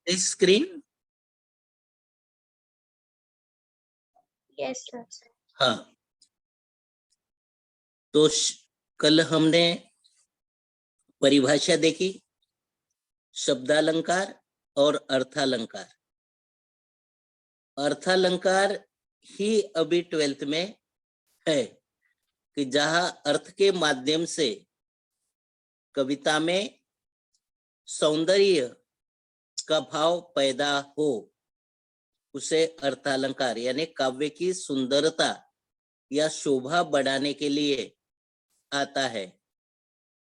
Screen. Yes sir. हाँ, तो कल हमने परिभाषा देखी, शब्दालंकार और अर्थालंकार। अर्थालंकार ही अभी 12th में है कि जहां अर्थ के माध्यम से कविता में सौंदर्य का भाव पैदा हो, उसे अर्थालंकार यानी काव्य की सुंदरता या शोभा बढ़ाने के लिए आता है।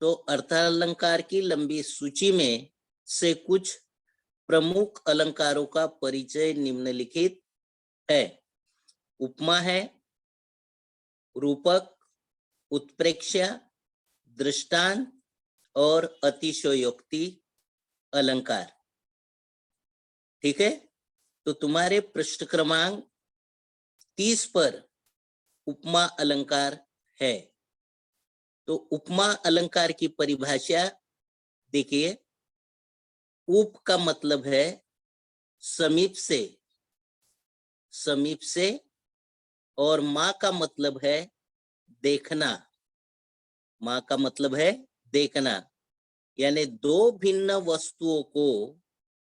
तो अर्थालंकार की लंबी सूची में से कुछ प्रमुख अलंकारों का परिचय निम्नलिखित है। उपमा है, रूपक, उत्प्रेक्षा, दृष्टांत और अतिशयोक्ति अलंकार। ठीक है, तो तुम्हारे पृष्ठ क्रमांक 30 पर उपमा अलंकार है। तो उपमा अलंकार की परिभाषा देखिए। उप का मतलब है समीप से, समीप से, और मा का मतलब है देखना, मा का मतलब है देखना, यानी दो भिन्न वस्तुओं को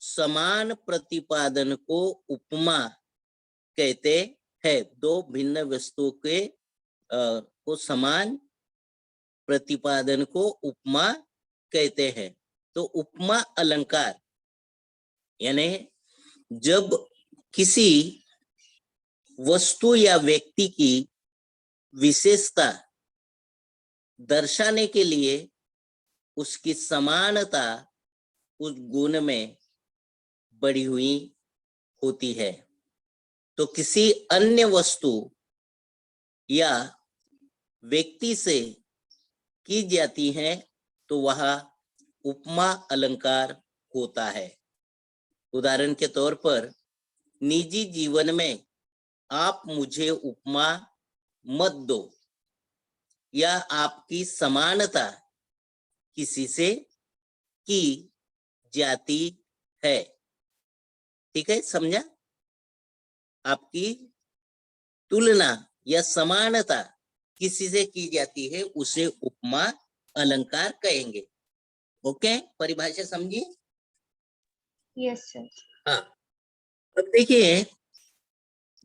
समान प्रतिपादन को उपमा कहते हैं। दो भिन्न वस्तुओं के को समान प्रतिपादन को उपमा कहते हैं। तो उपमा अलंकार यानी जब किसी वस्तु या व्यक्ति की विशेषता दर्शाने के लिए उसकी समानता उस गुण में बढ़ी हुई होती है, तो किसी अन्य वस्तु या व्यक्ति से की जाती है तो वह उपमा अलंकार होता है। उदाहरण के तौर पर, निजी जीवन में आप मुझे उपमा मत दो, या आपकी समानता किसी से की जाती है। ठीक है, समझा? आपकी तुलना या समानता किसी से की जाती है, उसे उपमा अलंकार कहेंगे। ओके, परिभाषा समझिए। Yes sir. हाँ, अब देखिए,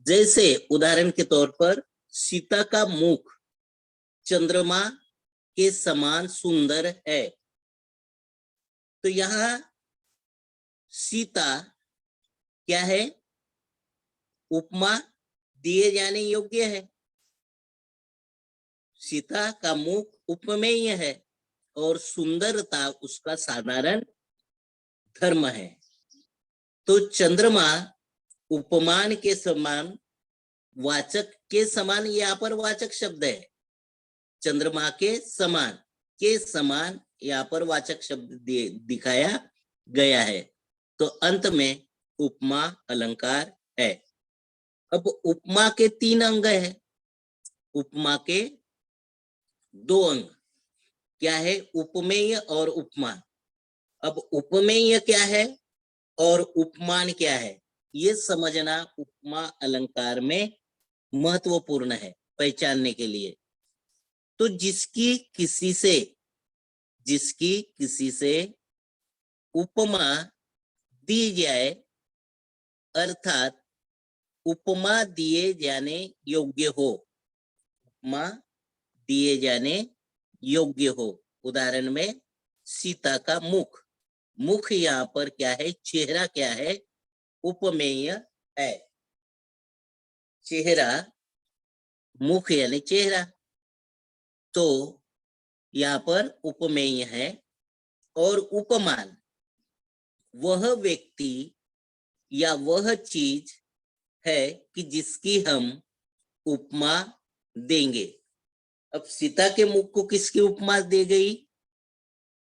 जैसे उदाहरण के तौर पर सीता का मुख चंद्रमा के समान सुंदर है, तो यहाँ सीता क्या है? उपमा दिए जाने योग्य है। सीता का मुख उपमेय है और सुंदरता उसका साधारण धर्म है। तो चंद्रमा उपमान के समान, वाचक के समान, यहाँ पर वाचक शब्द है। चंद्रमा के समान यहाँ पर वाचक शब्द दिखाया गया है। तो अंत में उपमा अलंकार है। अब उपमा के 3 अंग है। उपमा के 2 अंग क्या है? उपमेय और उपमा। अब उपमेय क्या है और उपमान क्या है, ये समझना उपमा अलंकार में महत्वपूर्ण है पहचानने के लिए। तो जिसकी किसी से उपमा दी जाए, अर्थात उपमा दिए जाने योग्य हो, उपमा दिए जाने योग्य हो। उदाहरण में सीता का मुख यहाँ पर क्या है? चेहरा क्या है? उपमेय है। चेहरा, मुख यानी चेहरा, तो यहाँ पर उपमेय है। और उपमान वह व्यक्ति या वह चीज है कि जिसकी हम उपमा देंगे। अब सीता के मुख को किसकी उपमा दी गई?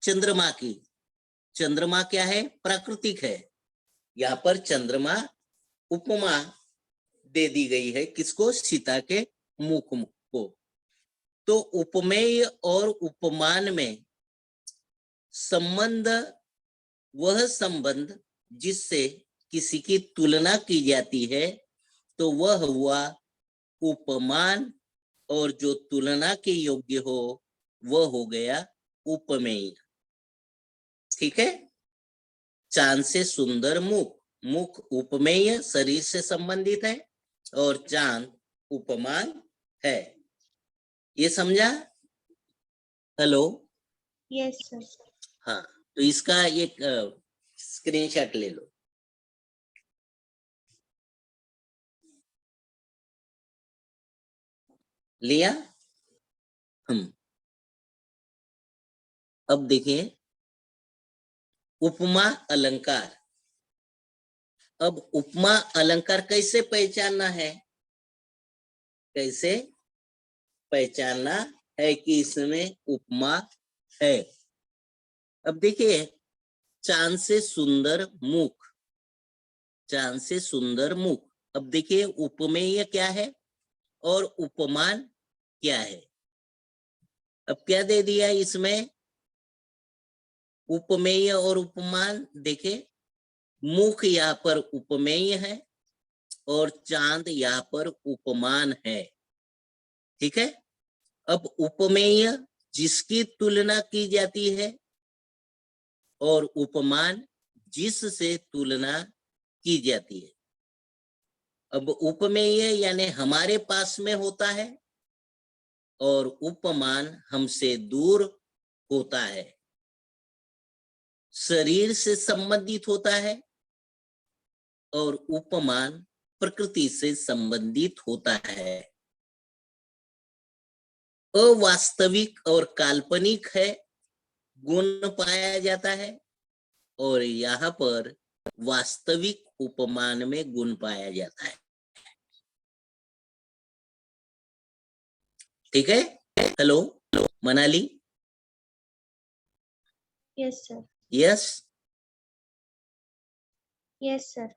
चंद्रमा की। चंद्रमा क्या है? प्राकृतिक है। यहाँ पर चंद्रमा उपमा दे दी गई है किसको? सीता के मुख को। तो उपमेय और उपमान में संबंध वह संबंध जिससे किसी की तुलना की जाती है, तो वह हुआ उपमान, और जो तुलना के योग्य हो वह हो गया उपमेय। ठीक है। चांद से सुंदर मुख, मुख उपमेय शरीर से संबंधित है और चांद उपमान है। ये समझा? हेलो? Yes, sir. हाँ, तो इसका एक स्क्रीनशॉट ले लो। लिया? अब देखिए उपमा अलंकार। अब उपमा अलंकार कैसे पहचानना है? कैसे पहचानना है कि इसमें उपमा है? अब देखिए, चांद से सुंदर मुख, चांद से सुंदर मुख। अब देखिए उपमेय क्या है और उपमान क्या है। अब क्या दे दिया इसमें? उपमेय और उपमान। देखे, मुख यहाँ पर उपमेय है और चांद यहाँ पर उपमान है। ठीक है। अब उपमेय जिसकी तुलना की जाती है और उपमान जिससे तुलना की जाती है। अब उपमेय यानी हमारे पास में होता है और उपमान हमसे दूर होता है, शरीर से संबंधित होता है, और उपमान प्रकृति से संबंधित होता है। अवास्तविक और काल्पनिक है गुण पाया जाता है, और यहाँ पर वास्तविक उपमान में गुण पाया जाता है। ठीक है। Hello Manali? Yes, sir. Yes? Yes, sir.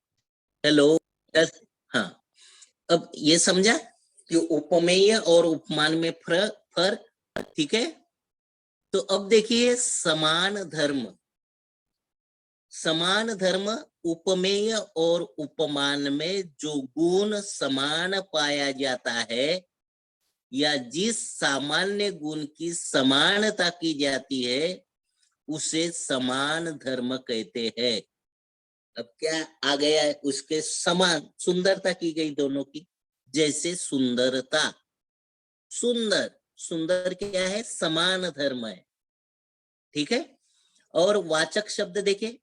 Hello? Yes? हाँ। अब ये समझा कि उपमेय और उपमान में फर्क। ठीक है। तो अब देखिए समान धर्म। समान धर्म उपमेय और उपमान में जो गुण समान पाया जाता है या जिस सामान्य गुण की समानता की जाती है उसे समान धर्म कहते हैं। अब क्या आ गया है? उसके समान सुंदरता की गई दोनों की। जैसे सुंदरता, सुंदर, सुंदर क्या है? समान धर्म है। ठीक है। और वाचक शब्द देखे,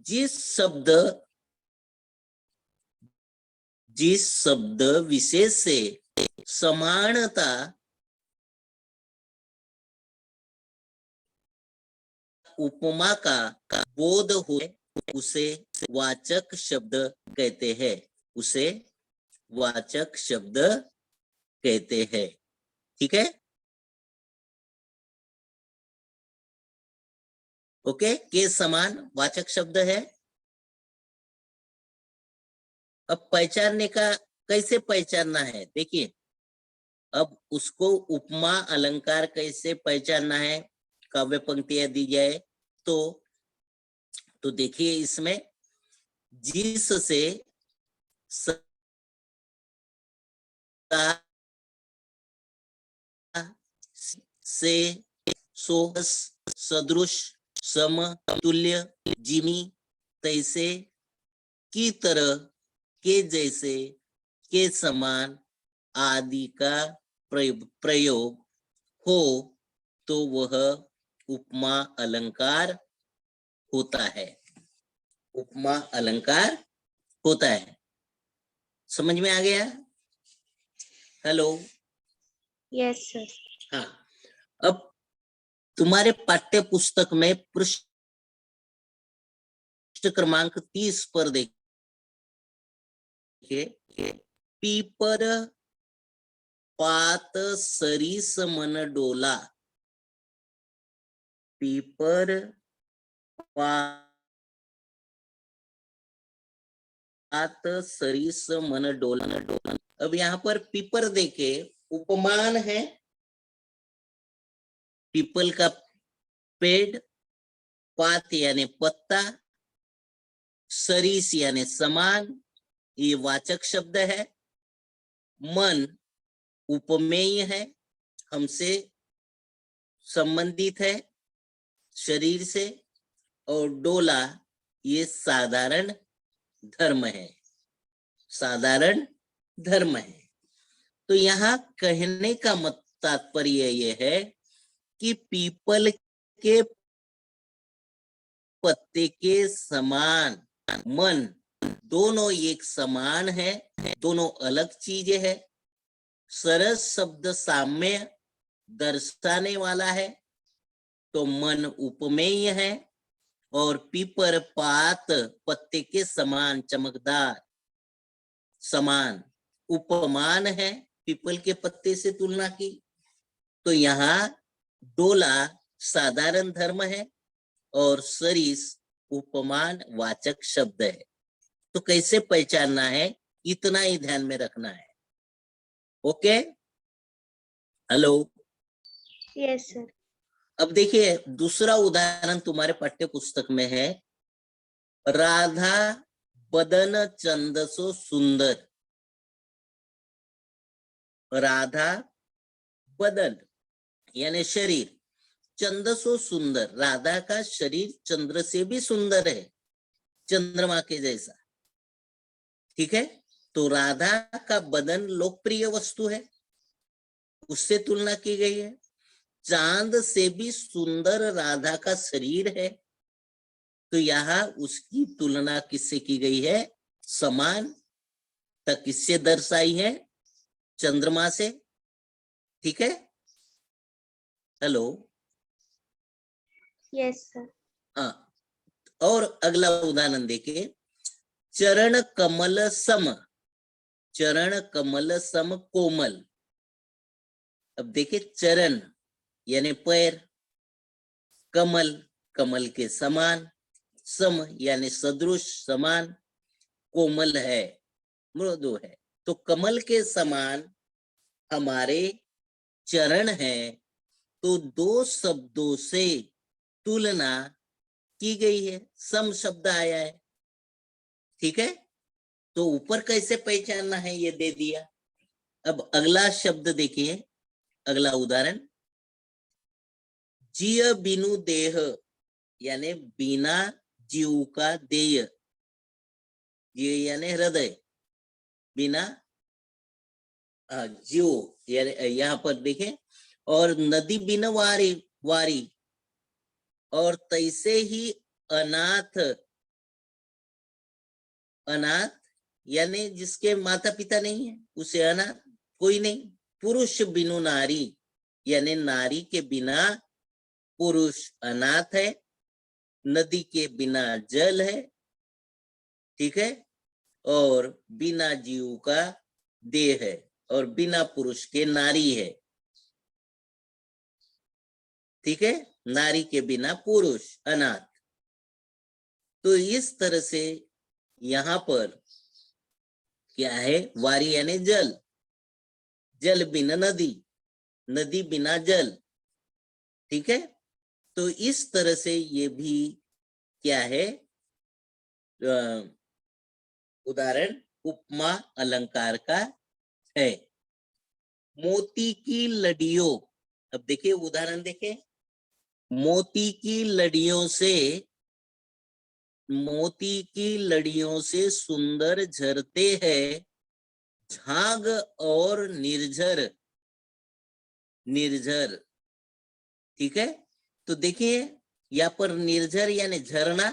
जिस शब्द विशेष से समानता उपमा का बोध हो उसे वाचक शब्द कहते हैं, उसे वाचक शब्द कहते हैं। ठीक है। ओके, के समान वाचक शब्द है। अब पहचानने का कैसे पहचानना है? देखिए, अब उसको उपमा अलंकार कैसे पहचानना है? काव्य पंक्तियां दी जाए तो देखिए इसमें जिससे से, सोहस, सदृश, सम, तुल्य, जिमी, तैसे, की तरह, के जैसे, के समान आदि का प्रयोग हो तो वह उपमा अलंकार होता है। उपमा अलंकार होता है। समझ में आ गया? हेलो? Yes, sir. हाँ। अब तुम्हारे पाठ्य पुस्तक में पृष्ठ क्रमांक 30 पर देखिए, पीपर पात सरीस मन डोला। पीपर पात सरीस मन डोला। अब यहाँ पर पीपर देखे उपमान है पीपल का पेड़, पात यानी पत्ता, सरीस यानी समान, ये वाचक शब्द है। मन उपमेय है, हमसे संबंधित है शरीर से। और डोला ये साधारण धर्म है, साधारण धर्म है। तो यहाँ कहने का मत तात्पर्य ये है कि पीपल के पत्ते के समान मन दोनों एक समान है, दोनों अलग चीजें है। सरस शब्द साम्य दर्शाने वाला है, तो मन उपमेय है। और पीपर पात पत्ते के समान चमकदार, समान उपमान है पीपल के पत्ते से तुलना की। तो यहाँ डोला साधारण धर्म है और सरीस उपमान वाचक शब्द है। तो कैसे पहचानना है, इतना ही ध्यान में रखना है। Okay, hello. Yes sir. अब देखिए दूसरा उदाहरण तुम्हारे पाठ्य पुस्तक में है, राधा बदन चंदसो सुंदर। राधा बदन यानी शरीर, चंदसो सुंदर, राधा का शरीर चंद्र से भी सुंदर है, चंद्रमा के जैसा। ठीक है, तो राधा का बदन लोकप्रिय वस्तु है, उससे तुलना की गई है। चांद से भी सुंदर राधा का शरीर है, तो यहाँ उसकी तुलना किससे की गई है, समान तक किससे दर्शाई है, चंद्रमा से। ठीक है, हेलो। Yes sir. हाँ, और अगला उदाहरण देखिए, चरण कमल सम। चरण कमल सम कोमल। अब देखिए चरण यानी पैर, कमल कमल के समान, सम यानी सदृश समान, कोमल है मृदु है। तो कमल के समान हमारे चरण है, तो दो शब्दों से तुलना की गई है, सम शब्द आया है। ठीक है, तो ऊपर कैसे पहचानना है ये दे दिया। अब अगला शब्द देखिए, अगला उदाहरण, जिय बिनु देह यानी बिना जीव का देय। जीव यानी हृदय, बिना जीव यानी यहाँ पर देखें, और नदी बिन वारी, वारी, और तैसे ही अनाथ, अनाथ यानी जिसके माता पिता नहीं है उसे अनाथ, कोई नहीं। पुरुष बिनु नारी यानी नारी के बिना पुरुष अनाथ है। नदी के बिना जल है, ठीक है, और बिना जीव का देह है, और बिना पुरुष के नारी है। ठीक है, नारी के बिना पुरुष अनाथ। तो इस तरह से यहां पर क्या है, वारी यानी जल, जल बिना नदी, नदी बिना जल। ठीक है, तो इस तरह से ये भी क्या है, उदाहरण उपमा अलंकार का है। मोती की लड़ियों, अब देखिए उदाहरण देखें, मोती की लड़ियों से, मोती की लड़ियों से सुंदर झरते हैं झाग और निर्झर, निर्झर। ठीक है, तो देखिए यहाँ पर निर्झर यानी झरना,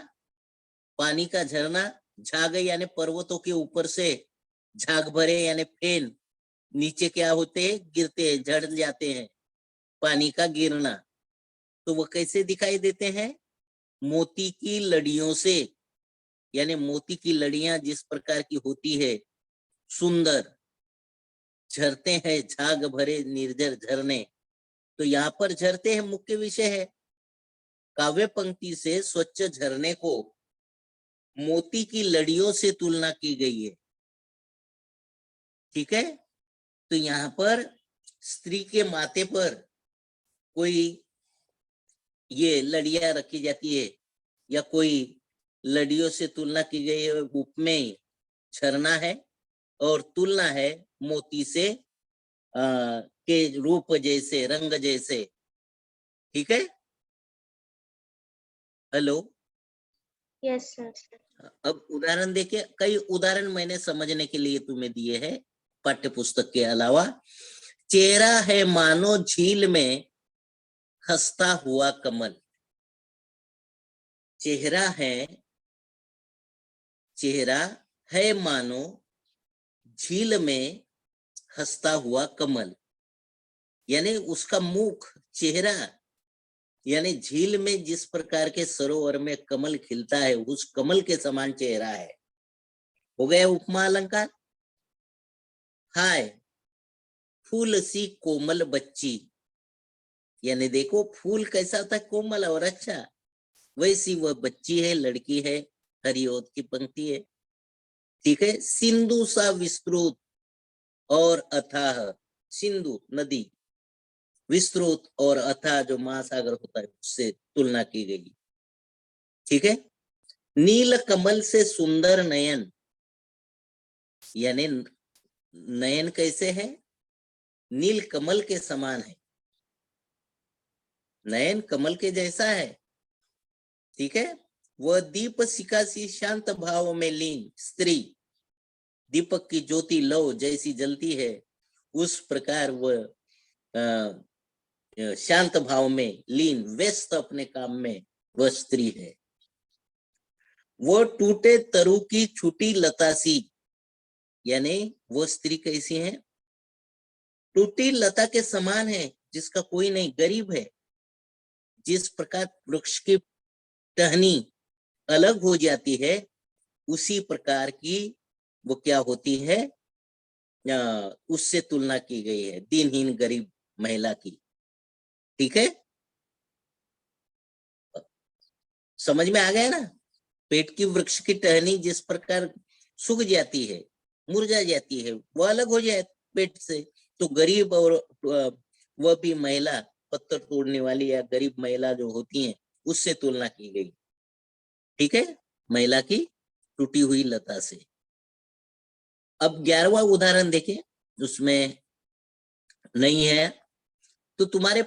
पानी का झरना, झाग यानी पर्वतों के ऊपर से झाग भरे यानी फेन नीचे क्या होते हैं, गिरते हैं, झड़ जाते हैं, पानी का गिरना। तो वो कैसे दिखाई देते हैं, मोती की लड़ियों से, यानी मोती की लड़ियां जिस प्रकार की होती है, सुंदर झरते हैं, झाग भरे निर्जर झरने। तो यहाँ पर झरते हैं मुख्य विषय है। काव्य पंक्ति से स्वच्छ झरने को मोती की लड़ियों से तुलना की गई है। ठीक है, तो यहाँ पर स्त्री के माथे पर कोई ये लड़ियां रखी जाती है या कोई लड़ियों से तुलना की गई है, उपमेय झरना है और तुलना है मोती से के रूप जैसे, रंग जैसे। ठीक है, हेलो। Yes sir. अब उदाहरण देखिए, कई उदाहरण मैंने समझने के लिए तुम्हें दिए हैं पाठ्य पुस्तक के अलावा। चेहरा है मानो झील में खस्ता हुआ कमल। चेहरा है मानो झील में हंसता हुआ कमल, यानी उसका मुख, चेहरा, यानी झील में जिस प्रकार के सरोवर में कमल खिलता है उस कमल के समान चेहरा है। हो गया उपमा अलंकार। हाय फूल सी कोमल बच्ची, यानी देखो फूल कैसा होता है, कोमल और अच्छा, वैसी वह बच्ची है, लड़की है। हरिओद की पंक्ति है। ठीक है, सिंधु सा विस्तृत और अथाह, सिंधु नदी, विस्तृत और अथाह जो महासागर होता है उससे तुलना की गई। ठीक है, नील कमल से सुंदर नयन, यानी नयन कैसे है, नील कमल के समान है, नयन कमल के जैसा है। ठीक है, वह दीप शिखा सी शांत भाव में लीन स्त्री, दीपक की ज्योति लौ जैसी जलती है उस प्रकार वह शांत भाव में लीन, व्यस्त अपने काम में वह स्त्री है। वो टूटे तरु की छुटी लता सी, यानी वो स्त्री कैसी है, टूटी लता के समान है, जिसका कोई नहीं, गरीब है। जिस प्रकार वृक्ष की टहनी अलग हो जाती है उसी प्रकार की वो क्या होती है, उससे तुलना की गई है दीनहीन गरीब महिला की। ठीक है, समझ में आ गया ना। पेट की वृक्ष की टहनी जिस प्रकार सूख जाती है, मुरझा जाती है, वो अलग हो जाए पेट से, तो गरीब और वह भी महिला, पत्थर तोड़ने वाली या गरीब महिला जो होती हैं उससे तुलना की गई। ठीक है, महिला की टूटी हुई लता से। अब 11वां उदाहरण देखें, उसमें नहीं है तो तुम्हारे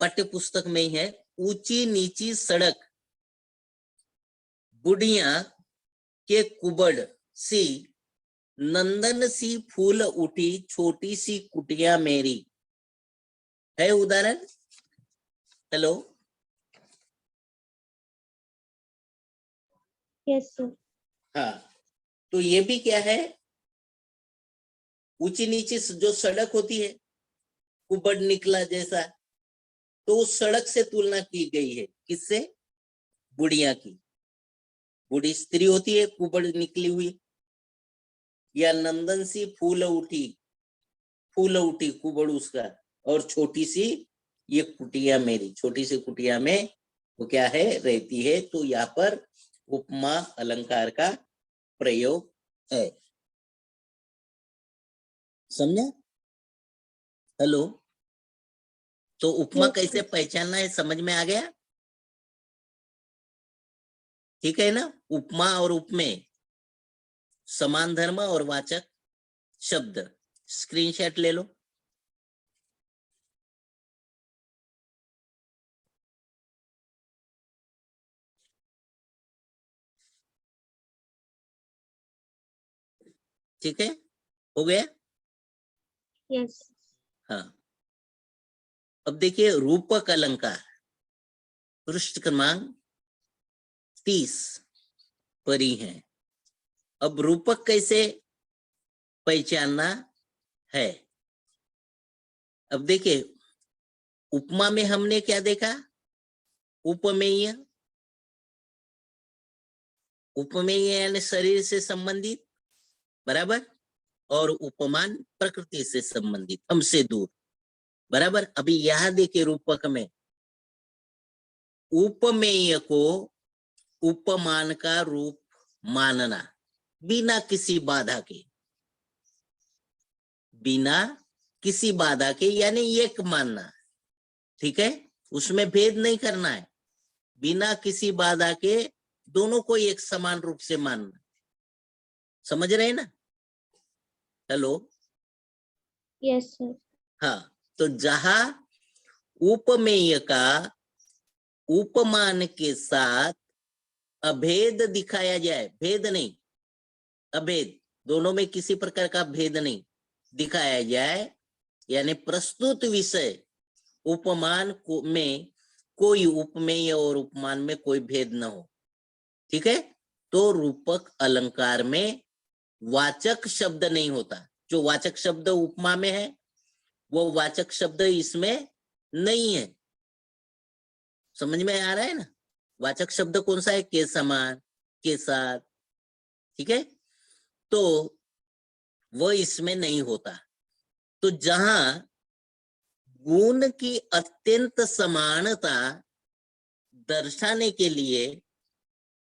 पाठ्य पुस्तक में ही है। ऊंची नीची सड़क, बुढ़िया के कुबड़ सी, नंदन सी फूल उठी छोटी सी कुटिया मेरी, है उदाहरण। Hello, yes sir. हाँ, तो ये भी क्या है, ऊंची नीची जो सड़क होती है, कुबड़ निकला जैसा, तो उस सड़क से तुलना की गई है, किससे, बुढ़िया की। बूढ़ी स्त्री होती है, कुबड़ निकली हुई, या नंदन सी फूल उठी कुबड़ उसका, और छोटी सी ये कुटिया मेरी, छोटी सी कुटिया में वो क्या है, रहती है। तो यहाँ पर उपमा अलंकार का प्रयोग है। समझा? हेलो, तो उपमा यस कैसे सर। पहचानना है समझ में आ गया? ठीक है ना। उपमा और उपमेय समान धर्म और वाचक शब्द। स्क्रीनशॉट ले लो। ठीक है, हो गया। यस। हाँ, अब देखिए रूपक अलंकार, पृष्ठ क्रमांक 30 पर ही है। अब रूपक कैसे पहचानना है। अब देखिए, उपमा में हमने क्या देखा, उपमेय, उपमेय यानी शरीर से संबंधित, बराबर, और उपमान प्रकृति से संबंधित, हमसे दूर, बराबर। अभी यहां देखिए रूपक में उपमेय को उपमान का रूप मानना बिना किसी बाधा के, बिना किसी बाधा के, यानी एक मानना, ठीक है, उसमें भेद नहीं करना है, बिना किसी बाधा के दोनों को एक समान रूप से मानना। समझ रहे हैं ना? हेलो? Yes, sir. हाँ, तो जहां उपमेय का उपमान के साथ अभेद दिखाया जाए, भेद नहीं, अभेद, दोनों में किसी प्रकार का भेद नहीं दिखाया जाए, यानी प्रस्तुत विषय उपमान को में कोई उपमेय और उपमान में कोई भेद न हो, ठीक है, तो रूपक अलंकार में वाचक शब्द नहीं होता। जो वाचक शब्द उपमा में है वो वाचक शब्द इसमें नहीं है। समझ में आ रहा है ना? वाचक शब्द कौन सा है? के समान, के साथ, ठीक है, तो वो इसमें नहीं होता। तो जहां गुण की अत्यंत समानता दर्शाने के लिए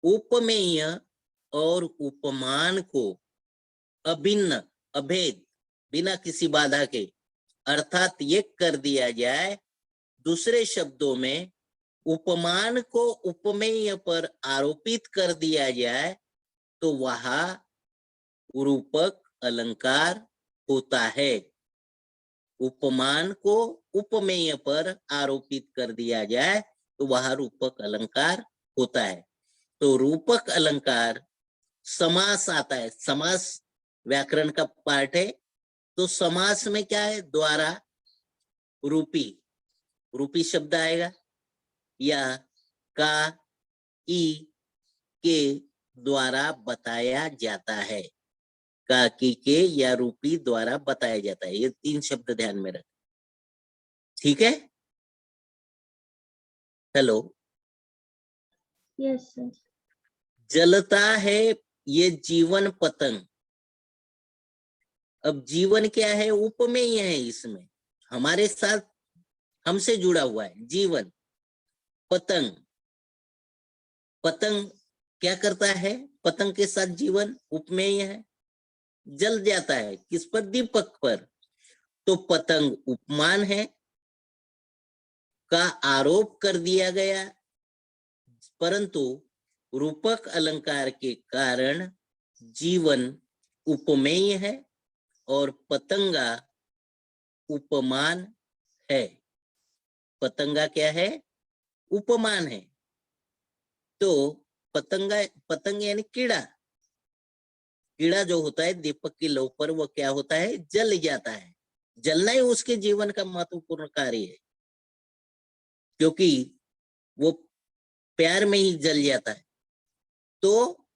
उपमेय और उपमान को अभिन्न, अभेद, बिना किसी बाधा के अर्थात एक कर दिया जाए, दूसरे शब्दों में उपमान को उपमेय पर आरोपित कर दिया जाए, तो वहां रूपक अलंकार होता है। उपमान को उपमेय पर आरोपित कर दिया जाए तो वहां रूपक अलंकार होता है। तो रूपक अलंकार समास आता है, समास व्याकरण का पार्ट है। तो समास में क्या है? द्वारा रूपी, रूपी शब्द आएगा, या का, ई के द्वारा बताया जाता है, का, की के या रूपी द्वारा बताया जाता है। ये तीन शब्द ध्यान में रखें, ठीक है? हेलो? Yes, sir. जलता है ये जीवन पतंग। अब जीवन क्या है? उपमेय है, इसमें हमारे साथ, हमसे जुड़ा हुआ है जीवन। पतंग, पतंग क्या करता है? पतंग के साथ जीवन उपमेय है, जल जाता है किस पर? दीपक पर। तो पतंग उपमान है, का आरोप कर दिया गया, परंतु रूपक अलंकार के कारण जीवन उपमेय है और पतंगा उपमान है। पतंगा क्या है? उपमान है। तो पतंगा, पतंग यानी कीड़ा, कीड़ा जो होता है दीपक की लौ पर, वो क्या होता है? जल जाता है। जलना ही उसके जीवन का महत्वपूर्ण कार्य है, क्योंकि वो प्यार में ही जल जाता है। तो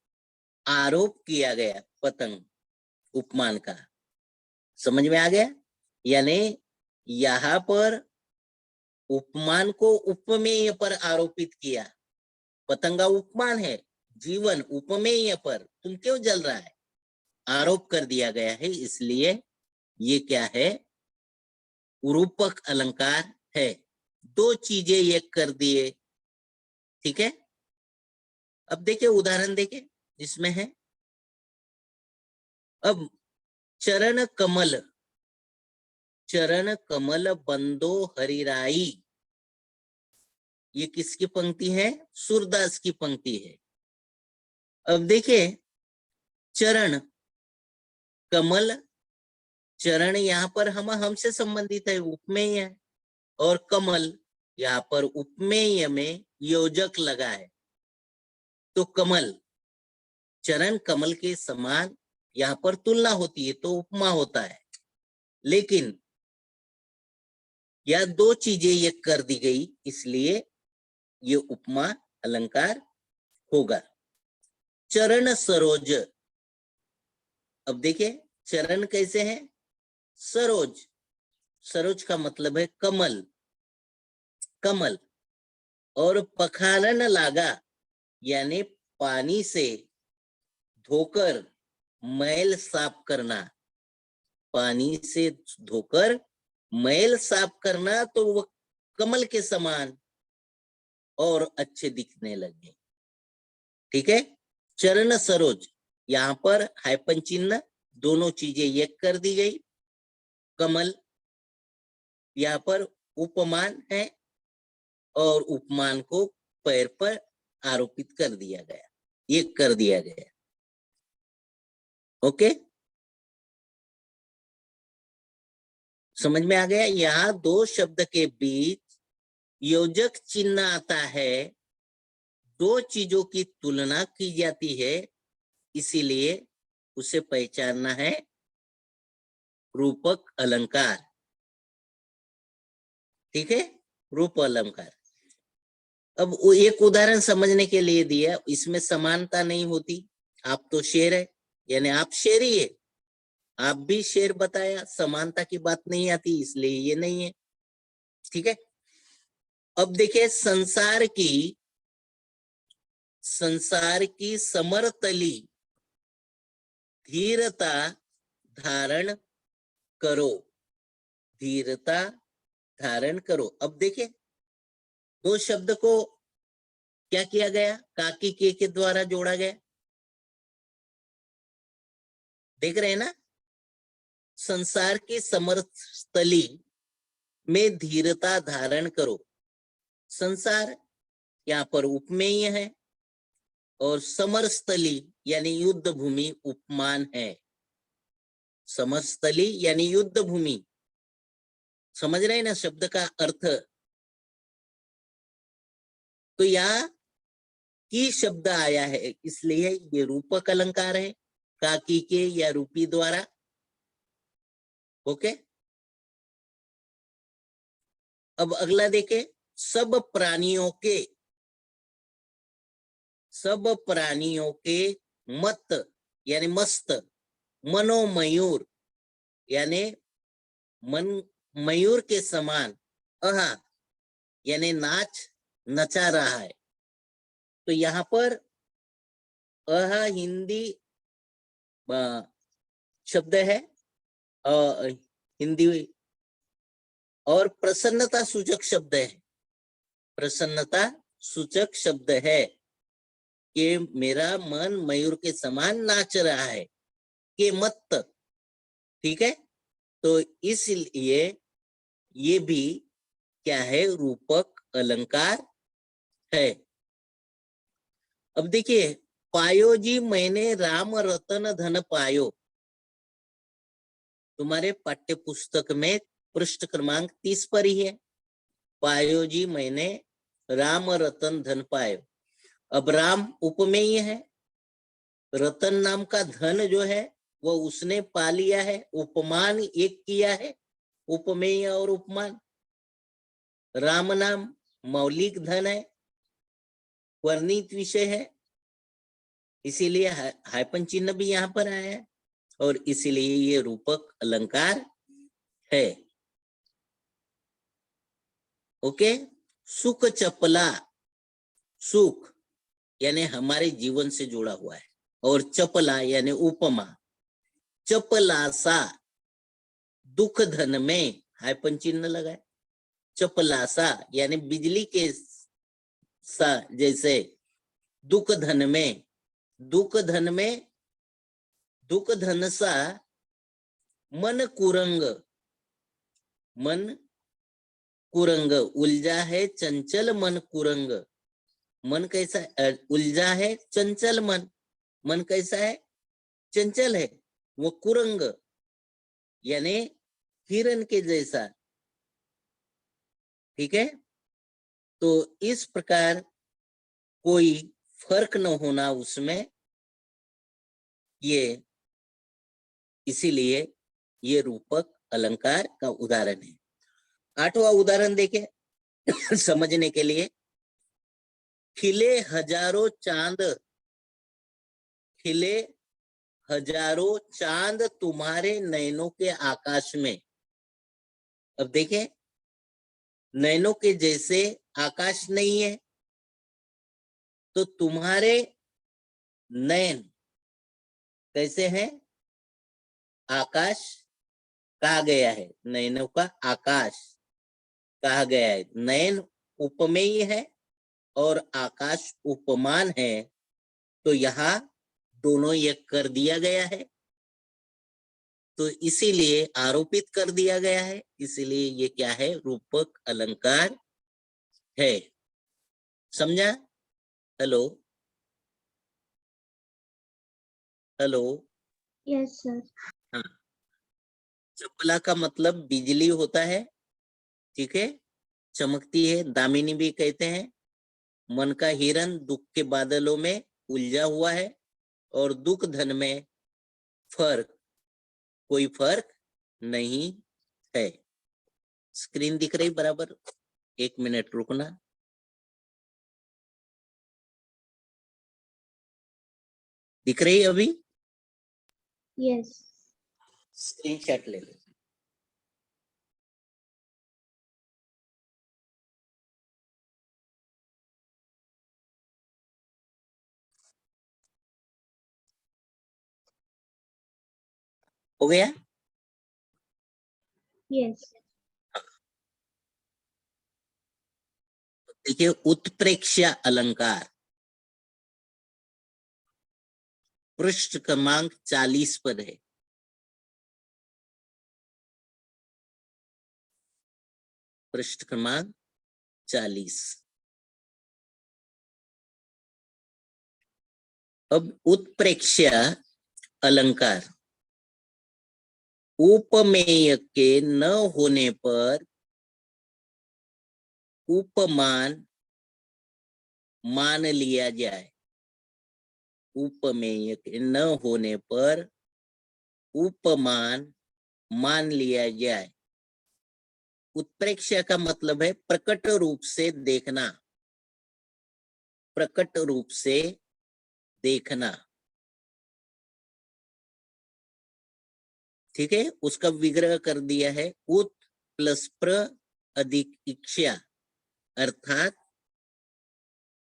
आरोप किया गया पतंग उपमान का। समझ में आ गया? यानी यहां पर उपमान को उपमेय पर आरोपित किया। पतंगा उपमान है, जीवन उपमेय पर, तुम क्यों जल रहा है? आरोप कर दिया गया है, इसलिए ये क्या है? रूपक अलंकार है। दो चीजें एक कर दिए, ठीक है? अब देखिए उदाहरण देखिए इसमें है। अब चरण कमल, चरण कमल बंदो हरिराई, ये किसकी पंक्ति है? सूरदास की पंक्ति है। अब देखिए चरण, कमल, चरण यहाँ पर हमसे संबंधित है, उपमेय है, और कमल यहाँ पर उपमेय में योजक लगा है। तो कमल, चरण कमल के समान यहाँ पर तुलना होती है, तो उपमा होता है। लेकिन यह दो चीजें ये कर दी गई, इसलिए ये उपमा अलंकार होगा। चरण सरोज, अब देखिए चरण कैसे है? सरोज, सरोज का मतलब है कमल, कमल। और पखालन लागा, यानी पानी से धोकर मैल साफ करना, पानी से धोकर मैल साफ करना, तो वह कमल के समान और अच्छे दिखने लगे, ठीक है? चरण सरोज, यहां पर हाइपन चिन्ह, दोनों चीजें एक कर दी गई, कमल यहाँ पर उपमान है और उपमान को पैर पर आरोपित कर दिया गया, ये कर दिया गया। ओके, समझ में आ गया। यहाँ दो शब्द के बीच योजक चिन्ह आता है, दो चीजों की तुलना की जाती है, इसीलिए उसे पहचानना है रूपक अलंकार। ठीक है, रूप अलंकार। अब वो एक उदाहरण समझने के लिए दिया, इसमें समानता नहीं होती। आप तो शेर है, यानी आप शेर ही है, आप भी शेर बताया, समानता की बात नहीं आती, इसलिए ये नहीं है। ठीक है, अब देखिए संसार की समरतली धीरता धारण करो, धीरता धारण करो। अब देखिए दो शब्द को क्या किया गया, काकी के द्वारा जोड़ा गया, देख रहे हैं ना। संसार की समरतली में धीरता धारण करो। संसार यहाँ पर उपमेय है और समरस्थली यानी युद्ध भूमि उपमान है। समरस्थली यानी युद्ध भूमि, समझ रहे हैं ना शब्द का अर्थ। तो यहाँ की शब्द आया है, इसलिए ये रूपक अलंकार है, काकी के या रूपी द्वारा। ओके, अब अगला देखें, सब प्राणियों के मत यानी मस्त, मनोमयूर यानी मन मयूर के समान, अहा यानी नचा रहा है। तो यहाँ पर अहा हिंदी शब्द है, हिंदी, और प्रसन्नता सूचक शब्द है, प्रसन्नता सूचक शब्द है कि मेरा मन मयूर के समान नाच रहा है, के मत। ठीक है, तो इसलिए ये भी क्या है, रूपक अलंकार है। अब देखिए, पायो जी मैंने राम रतन धन पायो, तुम्हारे पाठ्य पुस्तक में पृष्ठ क्रमांक 30 पर ही है। पायो जी मैंने राम रतन धन पायो। अब राम उपमेय है, रतन नाम का धन जो है वो उसने पा लिया है, उपमान एक किया है, उपमेय और उपमान। राम नाम मौलिक धन है, वर्णित विषय है, इसीलिए हाइपन चिन्ह भी यहाँ पर आया है, और इसीलिए ये रूपक अलंकार है। ओके, सुख चपला, सुख यानी हमारे जीवन से जुड़ा हुआ है, और चपला यानी उपमा। चपलासा, दुख धन में हाइपन चिन्ह लगाए, चपलासा यानी बिजली के सा जैसे, दुख धन में, दुख धन में, दुख धन सा मन कुरंग, मन कुरंग, उलझा है चंचल मन कुरंग। मन कैसा है, उलझा है चंचल मन, मन कैसा है, चंचल है, वो कुरंग यानी हिरन के जैसा। ठीक है, तो इस प्रकार कोई फर्क न होना उसमें, ये इसीलिए ये रूपक अलंकार का उदाहरण है। 8वां उदाहरण देखें समझने के लिए, खिले हजारों चांद, खिले हजारों चांद तुम्हारे नयनों के आकाश में। अब देखें, नयनों के जैसे आकाश नहीं है, तो तुम्हारे नयन कैसे हैं, आकाश कहा गया है, नयनों का आकाश कहा गया है। नयन उपमेय है और आकाश उपमान है, तो यहाँ दोनों एक कर दिया गया है। तो इसीलिए आरोपित कर दिया गया है, इसीलिए ये क्या है, रूपक अलंकार है। समझा? Hello hello. Yes, sir. हाँ, चपला का मतलब बिजली होता है, ठीक है, चमकती है, दामिनी भी कहते हैं। मन का हिरन दुख के बादलों में उलझा हुआ है, और दुख धन में फर्क, कोई फर्क नहीं है। स्क्रीन दिख रही बराबर? 1 मिनट रुकना। दिख रही है अभी? Yes. स्क्रीनशॉट ले लो। हो गया? Yes. देखिए, उत्प्रेक्षा अलंकार, पृष्ठ क्रमांक 40 पर है। पृष्ठ क्रमांक 40। अब उत्प्रेक्षा अलंकार, उपमेय के न होने पर उपमान मान लिया जाए। उपमेय के न होने पर उपमान मान लिया जाए। उत्प्रेक्षा का मतलब है प्रकट रूप से देखना, प्रकट रूप से देखना, ठीक है। उसका विग्रह कर दिया है, उत प्लस प्र अधिक इक्षा, अर्थात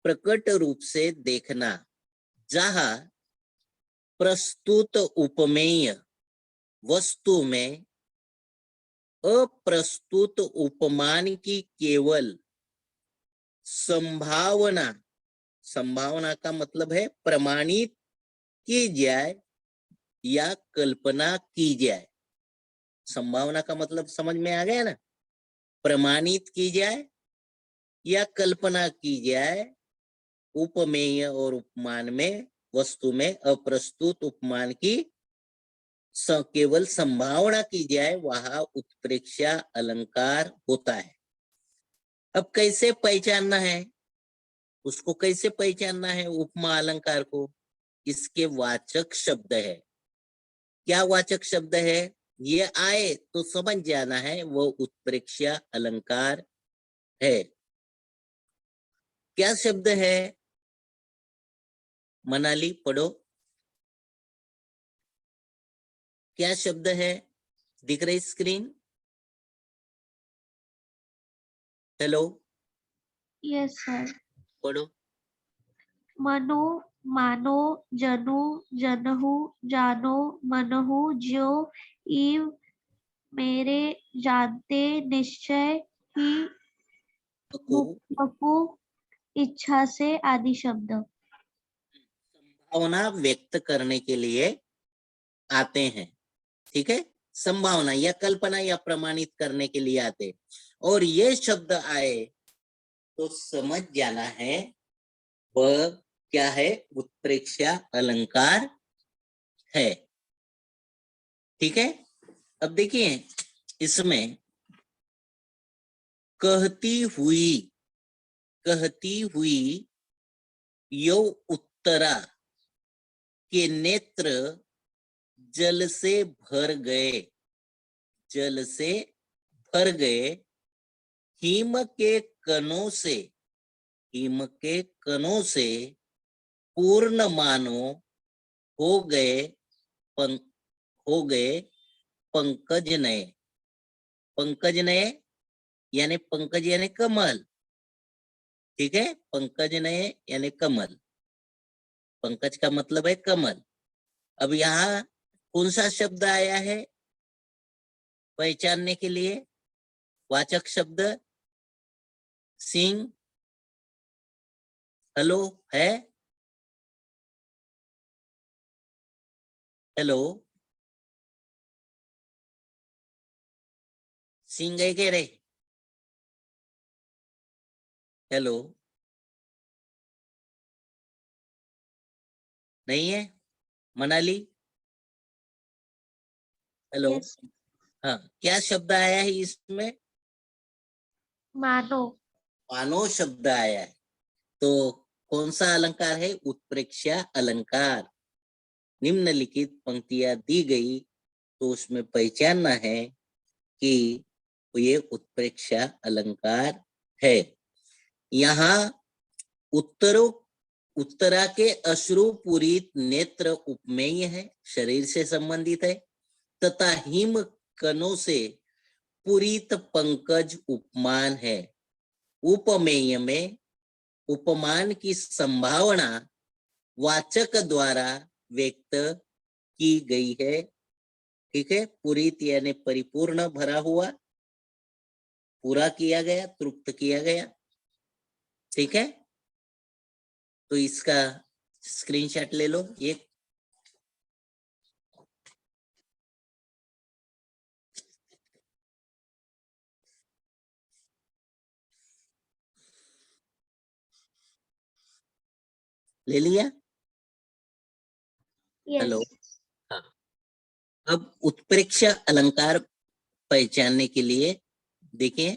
प्रकट रूप से देखना, जहां प्रस्तुत उपमेय वस्तु में अप्रस्तुत उपमान की केवल संभावना, संभावना का मतलब है प्रमाणित की जाए या कल्पना की जाए। संभावना का मतलब समझ में आ गया ना? प्रमाणित की जाए या कल्पना की जाए, उपमेय और उपमान में, वस्तु में अप्रस्तुत उपमान की केवल संभावना की जाए, वहां उत्प्रेक्षा अलंकार होता है। अब कैसे पहचानना है उसको, कैसे पहचानना है उपमा अलंकार को? इसके वाचक शब्द है। क्या वाचक शब्द है? ये आए तो समझ जाना है वो उत्प्रेक्षा अलंकार है। क्या शब्द है? मनाली पढ़ो, क्या शब्द है? दिख रही स्क्रीन? Hello, Yes, sir. पढ़ो। मनो, मानो, जनु, जनहु, जानो, मनहु, ज्यो, इव, मेरे, जानते, निश्चय, ही, को बपू, इच्छा से आदि शब्द। संभावना व्यक्त करने के लिए आते हैं, ठीक है। संभावना या कल्पना या प्रमाणित करने के लिए आते, और ये शब्द आए तो समझ जाना है वह क्या है, उत्प्रेक्षा अलंकार है, ठीक है। अब देखिए इसमें कहती हुई, कहती हुई यो उत्तरा के नेत्र जल से भर गए, जल से भर गए, हिम के कणों से, हिम के कणों से पूर्ण मानो हो गए, हो गए पंकज नए। पंकज नए यानी पंकज यानी कमल, ठीक है। पंकज नए यानी कमल, पंकज का मतलब है कमल। अब यहाँ कौन सा शब्द आया है पहचानने के लिए? वाचक शब्द सिंह, हेलो है? हेलो, सिंह गए के रे? हेलो, नहीं है? मनाली, हेलो। यस। हाँ, क्या शब्द आया है इसमें? मानो। मानो शब्द आया है। तो कौन सा अलंकार है? उत्प्रेक्षा अलंकार। निम्नलिखित पंक्तियां दी गई तो उसमें पहचानना है कि ये उत्प्रेक्षा अलंकार है। यहाँ उत्तरों उत्तरा के अश्रुपूरित नेत्र उपमेय है, शरीर से संबंधित है, तथा हिम कणों से पूरित पंकज उपमान है। उपमेय में उपमान की संभावना वाचक द्वारा व्यक्त की गई है। ठीक है, पूरित यानी परिपूर्ण, भरा हुआ, पूरा किया गया, तृप्त किया गया। ठीक है, तो इसका स्क्रीनशॉट ले लो एक। ले लिया? हेलो। यस। हाँ, अब उत्प्रेक्षा अलंकार पहचानने के लिए देखिए,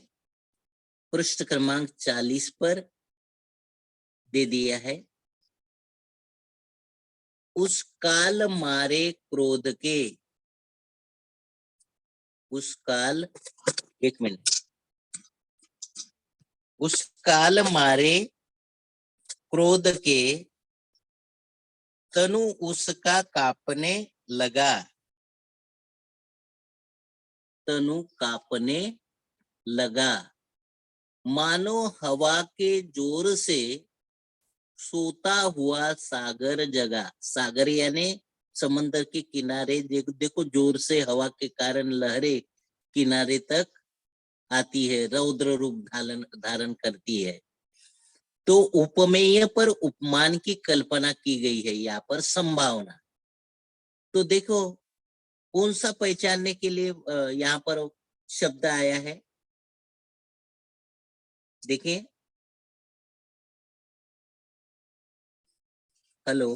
पृष्ठ क्रमांक 40 पर दे दिया है। उस काल मारे क्रोध के, उस काल, एक मिनट, उस काल मारे क्रोध के तनु उसका कांपने लगा, तनु कांपने लगा, मानो हवा के जोर से सोता हुआ सागर जगा। सागर यानी समंदर के किनारे, देखो जोर से हवा के कारण लहरें किनारे तक आती है, रौद्र रूप धारण धारण करती है। तो उपमेय पर उपमान की कल्पना की गई है, यहाँ पर संभावना। तो देखो कौन सा पहचानने के लिए यहाँ पर शब्द आया है, देखिए। हेलो,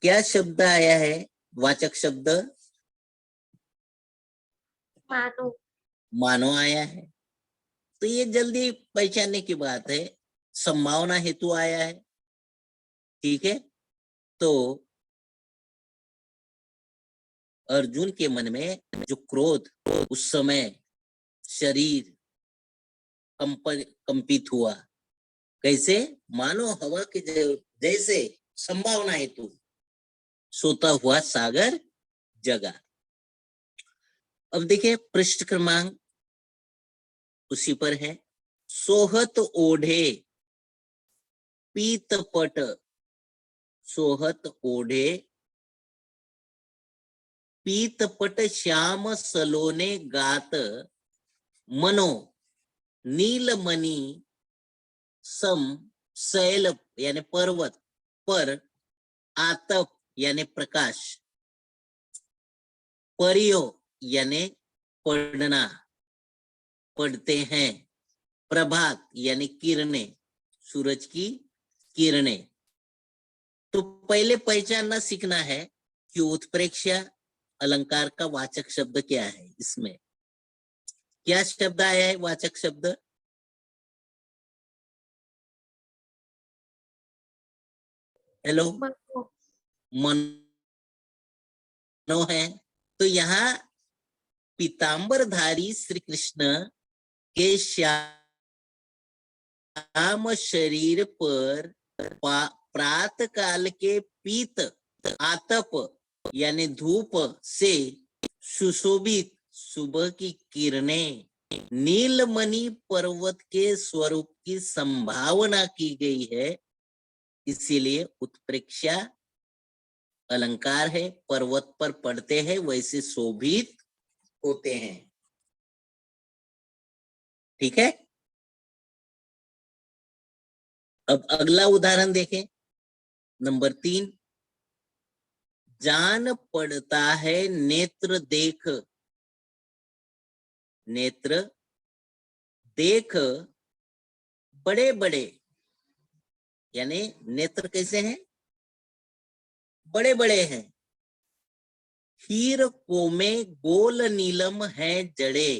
क्या शब्द आया है? वाचक शब्द मानो। मानो आया है। तो ये जल्दी पहचानने की बात है, संभावना हेतु आया है। ठीक है, तो अर्जुन के मन में जो क्रोध, उस समय शरीर कंपित हुआ, कैसे? मानो हवा के जैसे संभावना हेतु सोता हुआ सागर जगा। अब देखिए पृष्ठ क्रमांक उसी पर है। सोहत ओढ़े पीतपट, सोहत ओढ़े पीतपट श्याम सलोने गात, मनो नीलमणि सम शैल यानी पर्वत पर, आतप यानी प्रकाश, परियो यानी पढ़ना, पढ़ते हैं, प्रभात यानी किरणें, सूरज की किरणें। तो पहले पहचानना सीखना है कि उत्प्रेक्षा अलंकार का वाचक शब्द क्या है। इसमें क्या शब्द आया है? वाचक शब्द हेलो, मनो। मनो है। तो यहाँ पीतांबरधारी श्री कृष्ण के श्याम शरीर पर प्रातः काल के पीत आतप यानी धूप से सुशोभित सुबह की किरणें नीलमणि पर्वत के स्वरूप की संभावना की गई है, इसीलिए उत्प्रेक्षा अलंकार है। पर्वत पर पड़ते हैं वैसे शोभित होते हैं। ठीक है, अब अगला उदाहरण देखें, नंबर 3। जान पड़ता है नेत्र देख नेत्र देख बड़े बड़े, यानी नेत्र कैसे हैं? बड़े बड़े हैं। हीर को में गोल नीलम है जड़े,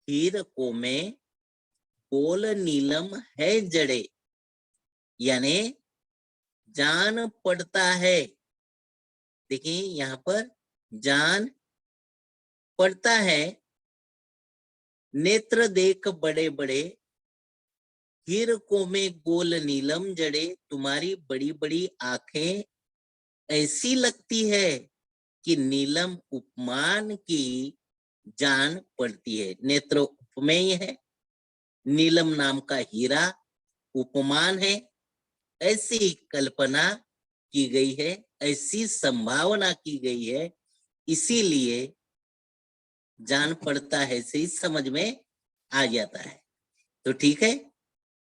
हीर को में गोल नीलम है जड़े, यानी जान पड़ता है। देखिए यहां पर जान पड़ता है। नेत्र देख बड़े बड़े, हीर को में गोल नीलम जड़े, तुम्हारी बड़ी बड़ी आंखें ऐसी लगती है कि नीलम उपमान की जान पड़ती है। नेत्र उपमेय है, नीलम नाम का हीरा उपमान है। ऐसी कल्पना की गई है, ऐसी संभावना की गई है, इसीलिए जान पड़ता है से ही समझ में आ जाता है। तो ठीक है,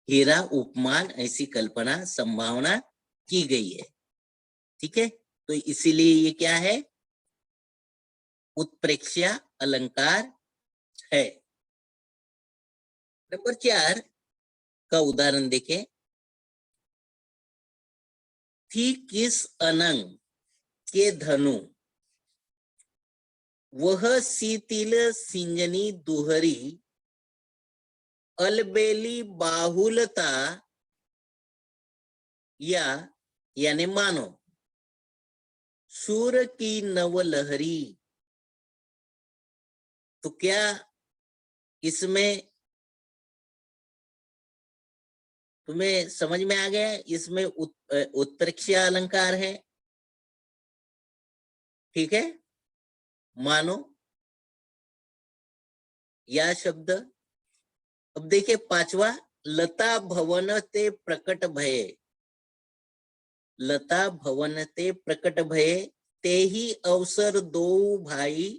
हीरा उपमान ऐसी कल्पना संभावना की गई है। ठीक है, तो इसीलिए ये क्या है? उत्प्रेक्षा अलंकार है। नंबर 4 का उदाहरण देखें। थी किस अनंग के धनु, वह सीतिल सिंजनी दुहरी, अलबेली बाहुलता या यानी मानो, सूर की नवलहरी। तो क्या इसमें तुम्हें समझ में आ गया? इसमें उत्प्रेक्षा अलंकार है। ठीक है, मानो या शब्द। अब देखिए 5वां, लता भवन ते प्रकट भये, लता भवन ते प्रकट भये, ते ही अवसर दो भाई,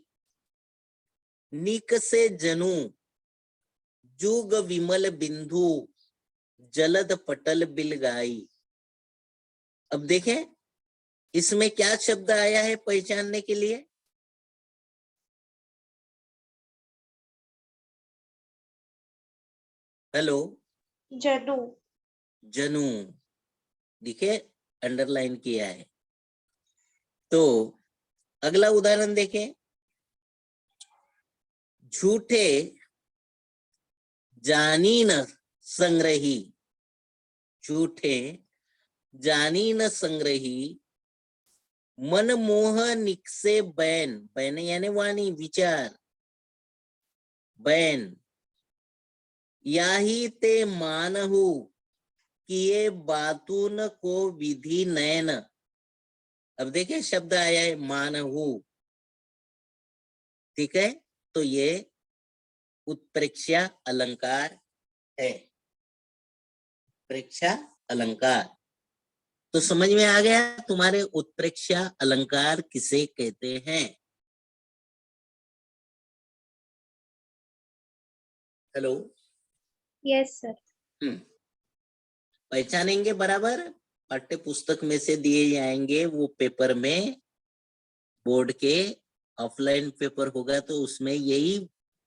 निक से जनु, जुग विमल बिंदु, जलद पटल बिलगाई। अब देखें इसमें क्या शब्द आया है पहचानने के लिए? हेलो, जनु। जनु। देखिए अंडरलाइन किया है। तो अगला उदाहरण देखें। झूठे जानी न संग्रही, झूठे जानी न संग्रही, मन मोह निकसे बैन, बैन यानी वाणी विचार, बैन याही ते मानहु, किए बातून को विधि नयन। अब देखिए शब्द आया है मानहु। ठीक है, तो ये उत्प्रेक्षा अलंकार है। उत्प्रेक्षा अलंकार। तो समझ में आ गया तुम्हारे उत्प्रेक्षा अलंकार किसे कहते हैं? हेलो। Yes sir. पहचानेंगे बराबर? पाठ्य पुस्तक में से दिए जाएंगे वो पेपर में, बोर्ड के ऑफलाइन पेपर होगा तो उसमें यही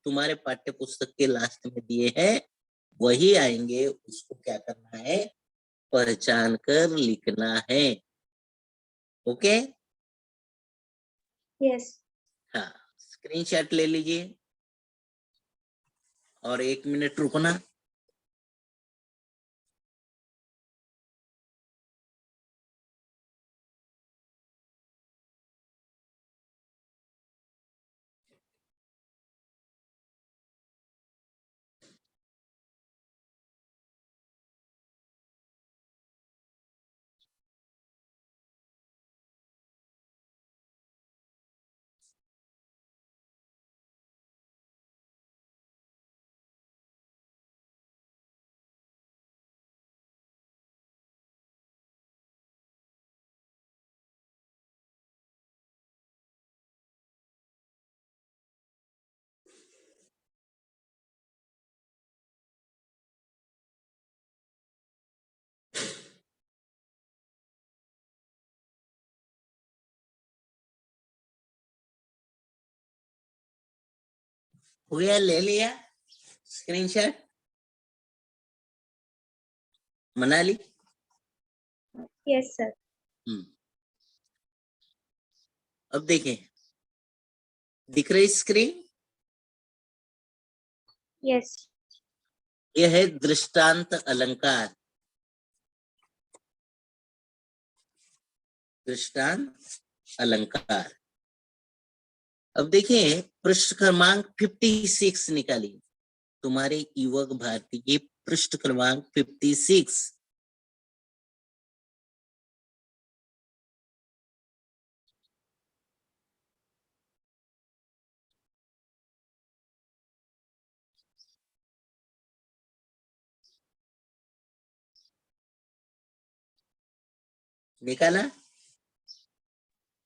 तुम्हारे पाठ्य पुस्तक के लास्ट में दिए हैं, वही आएंगे। उसको क्या करना है? पहचान कर लिखना है। ओके। यस। हाँ, स्क्रीनशॉट ले लीजिए और 1 मिनट रुकना। हो गया, ले लिया स्क्रीनशॉट, मनाली? Yes sir. अब देखें, दिख रही स्क्रीन? यस। यह है दृष्टांत अलंकार। दृष्टांत अलंकार। अब देखिए पृष्ठ क्रमांक 56 निकालिए, तुम्हारे युवक भारती के पृष्ठ क्रमांक 56। निकाला?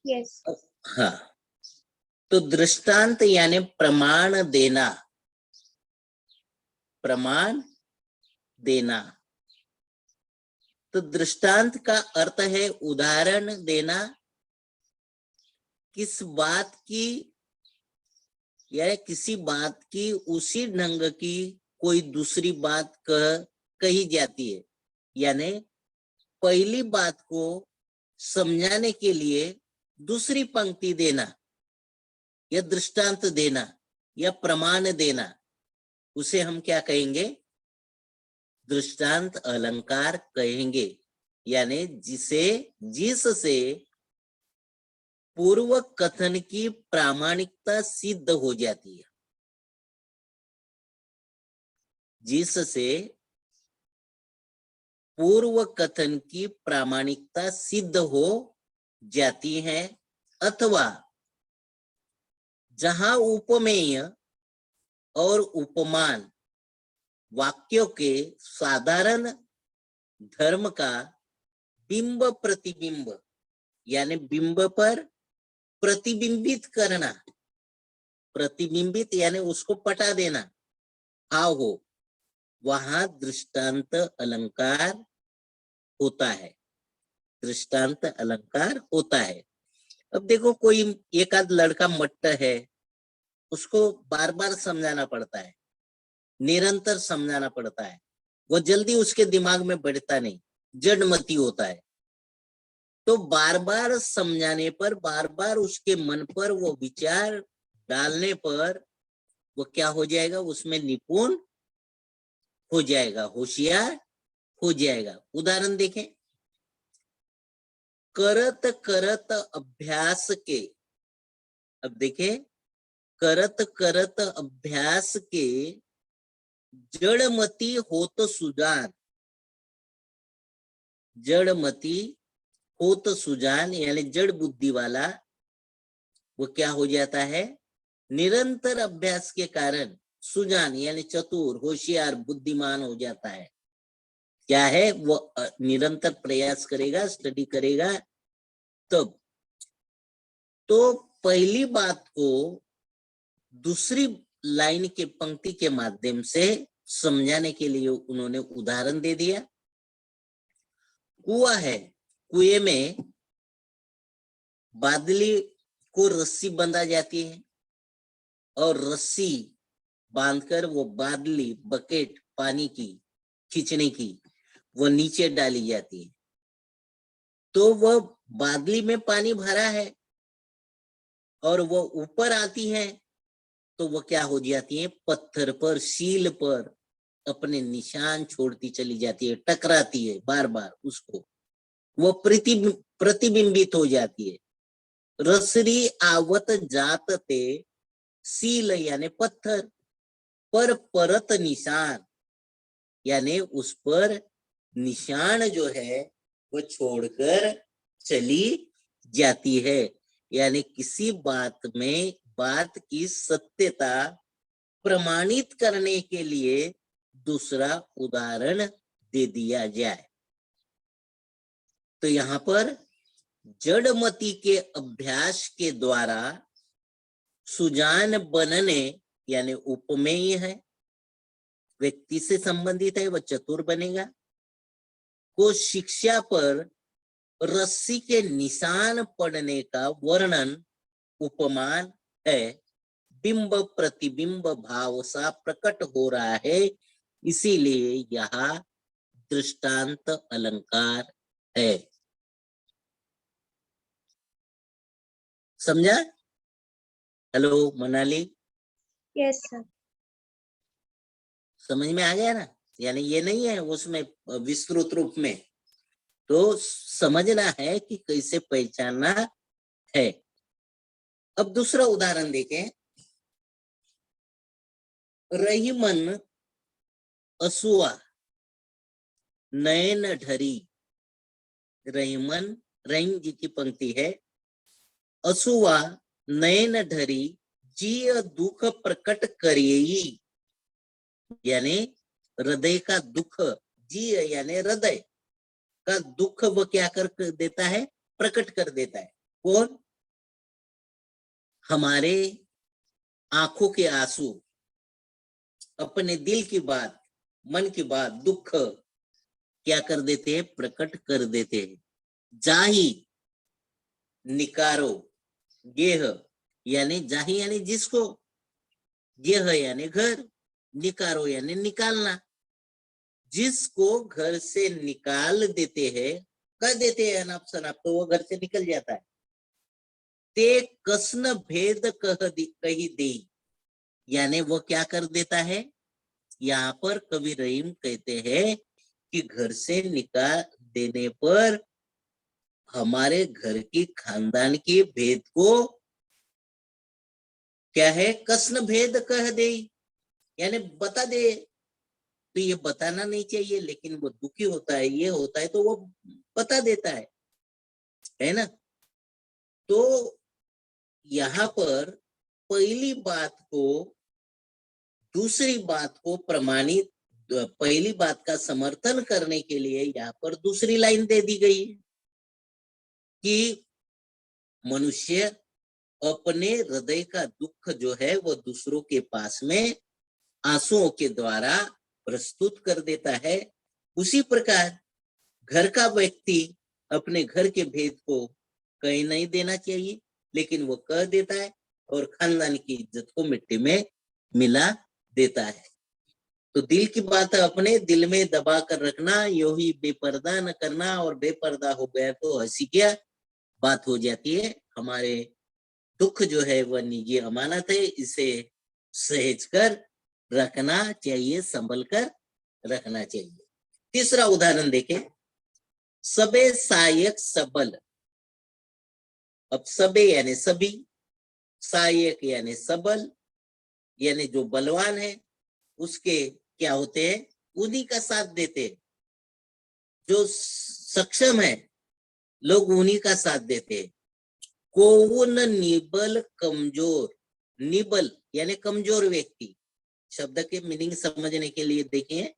यस। हाँ, तो दृष्टांत यानी प्रमाण देना, प्रमाण देना। तो दृष्टांत का अर्थ है उदाहरण देना, किस बात की या किसी बात की उसी ढंग की कोई दूसरी बात कही जाती है, यानी पहली बात को समझाने के लिए दूसरी पंक्ति देना या दृष्टांत देना या प्रमाण देना, उसे हम क्या कहेंगे? दृष्टांत अलंकार कहेंगे। यानी जिससे पूर्व कथन की प्रामाणिकता सिद्ध हो जाती है, जिससे पूर्व कथन की प्रामाणिकता सिद्ध हो जाती है, अथवा जहां उपमेय और उपमान वाक्यों के साधारण धर्म का बिंब प्रतिबिंब यानी बिंब पर प्रतिबिंबित करना, प्रतिबिंबित यानी उसको पटा देना, भाव हो, वहां दृष्टांत अलंकार होता है। दृष्टांत अलंकार होता है। अब देखो कोई एक आध लड़का मट्ट है, उसको बार बार समझाना पड़ता है, निरंतर समझाना पड़ता है, वो जल्दी उसके दिमाग में बैठता नहीं, जड़मती होता है। तो बार बार समझाने पर, बार बार उसके मन पर वो विचार डालने पर वो क्या हो जाएगा? उसमें निपुण हो जाएगा, होशियार हो जाएगा। उदाहरण देखें, करत करत अभ्यास के, अब देखें, करत करत अभ्यास के जड़मती होत सुजान, जड़मती होत सुजान यानी जड़ बुद्धि वाला, वो क्या हो जाता है? निरंतर अभ्यास के कारण सुजान यानी चतुर, होशियार, बुद्धिमान हो जाता है। क्या है? वो निरंतर प्रयास करेगा, स्टडी करेगा तब। तो पहली बात को दूसरी लाइन के पंक्ति के माध्यम से समझाने के लिए उन्होंने उदाहरण दे दिया। कुआं है, कुएं में बादली को रस्सी बंधा जाती है और रस्सी बांधकर वो बादली, बकेट पानी की खींचने की, वो नीचे डाली जाती है। तो वह बादली में पानी भरा है और वो ऊपर आती है, तो वो क्या हो जाती है? पत्थर पर, शील पर अपने निशान छोड़ती चली जाती है, टकराती है बार बार उसको, वो प्रतिबिंबित हो जाती है। रसरी आवत जात ते सील यानी पत्थर पर परत निशान, यानी उस पर निशान जो है वो छोड़कर चली जाती है। यानी किसी बात में बात की सत्यता प्रमाणित करने के लिए दूसरा उदाहरण दे दिया जाए। तो यहां पर जड़मती के अभ्यास के द्वारा सुजान बनने यानी उपमेय है, व्यक्ति से संबंधित है, वह चतुर बनेगा, को शिक्षा पर रस्सी के निशान पड़ने का वर्णन उपमान है। बिंब प्रतिबिंब भाव सा प्रकट हो रहा है, इसीलिए यह दृष्टांत अलंकार है। समझा? Hello Manali, yes sir. समझ में आ गया ना? यानी ये नहीं है उसमें विस्तृत रूप में, तो समझना है कि कैसे पहचानना है। अब दूसरा उदाहरण देखें। रहीमन असुआ नयन ढरी। रहीमन, रहीम जी की पंक्ति है। असुआ नयन ढरी जिय दुख प्रकट करियई, यानी हृदय का दुख, जी यानी हृदय का दुख वो क्या कर देता है? प्रकट कर देता है। कौन? हमारे आंखों के आंसू, अपने दिल की बात, मन की बात, दुख क्या कर देते हैं? प्रकट कर देते हैं। जाही निकारो, गेह यानी जाही यानी जिसको, गेह यानी घर, निकारो यानी निकालना। जिसको घर से निकाल देते हैं, कर देते हैं अनाप शनाप, तो वो घर से निकल जाता है। ते कसन भेद कही दे, यानी वो क्या कर देता है? यहाँ पर कवि रहीम कहते हैं कि घर से निकाल देने पर हमारे घर की खानदान की भेद को क्या है? कसन भेद कह दे, यानी बता दे। तो ये बताना नहीं चाहिए, लेकिन वो दुखी होता है, ये होता है, तो वो बता देता है ना? तो यहाँ पर पहली बात को दूसरी बात को प्रमाणित, पहली बात का समर्थन करने के लिए यहाँ पर दूसरी लाइन दे दी गई है कि मनुष्य अपने हृदय का दुख जो है वो दूसरों के पास में आंसुओं के द्वारा प्रस्तुत कर देता है। उसी प्रकार घर का व्यक्ति अपने घर के भेद को कहीं नहीं देना चाहिए, लेकिन वो कह देता है और खानदान की इज्जत को मिट्टी में मिला देता है। तो दिल की बात अपने दिल में दबा कर रखना, यो ही बेपर्दा न करना, और बेपर्दा हो गया तो हंसी क्या बात हो जाती है। हमारे दुख जो है वह निजी अमानत है, इसे सहेज कर रखना चाहिए, संभल कर रखना चाहिए। तीसरा उदाहरण देखें। सबे सहायक सबल। अब सबे यानी सभी, सहायक यानी सबल, यानी जो बलवान है उसके क्या होते हैं? उन्हीं का साथ देते हैं। जो सक्षम है लोग उन्हीं का साथ देते हैं। कोउन निबल कमजोर, निबल यानी कमजोर व्यक्ति। शब्द के मीनिंग समझने के लिए देखिए,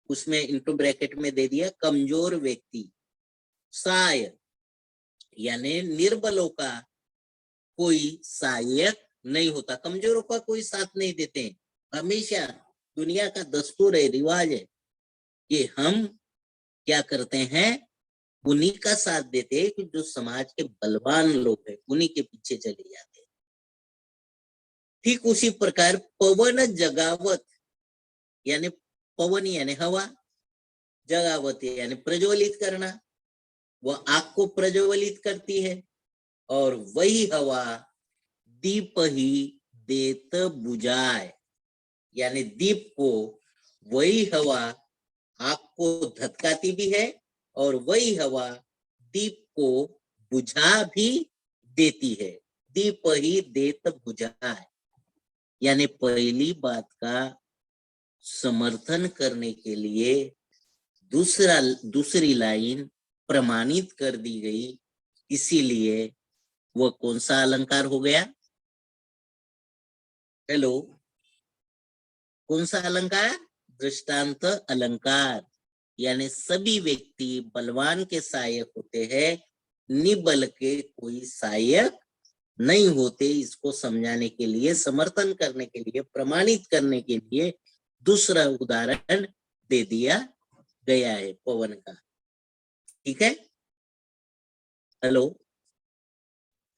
उसमें इंटू ब्रैकेट में दे दिया कमजोर व्यक्ति। साय यानी निर्बलों का कोई सहायक नहीं होता, कमजोरों का कोई साथ नहीं देते। हमेशा दुनिया का दस्तूर है, रिवाज है कि हम क्या करते हैं? उन्हीं का साथ देते हैं कि जो समाज के बलवान लोग हैं, उन्हीं के पीछे चले जाते हैं। ठीक उसी प्रकार पवन जगावत, यानी पवन यानी हवा, जगावत यानी प्रज्वलित करना, वह आग को प्रज्वलित करती है, और वही हवा दीप ही देत बुझाए, यानी दीप को वही हवा आग को धधकाती भी है, और वही हवा दीप को बुझा भी देती है। दीप ही देत बुझाए, यानी पहली बात का समर्थन करने के लिए दूसरी लाइन प्रमाणित कर दी गई, इसीलिए वह कौन सा अलंकार हो गया? हेलो, कौन सा अलंकार? दृष्टांत अलंकार। यानी सभी व्यक्ति बलवान के सहायक होते हैं, निबल के कोई सहायक नहीं होते। इसको समझाने के लिए, समर्थन करने के लिए, प्रमाणित करने के लिए दूसरा उदाहरण दे दिया गया है पवन का। ठीक है? Hello,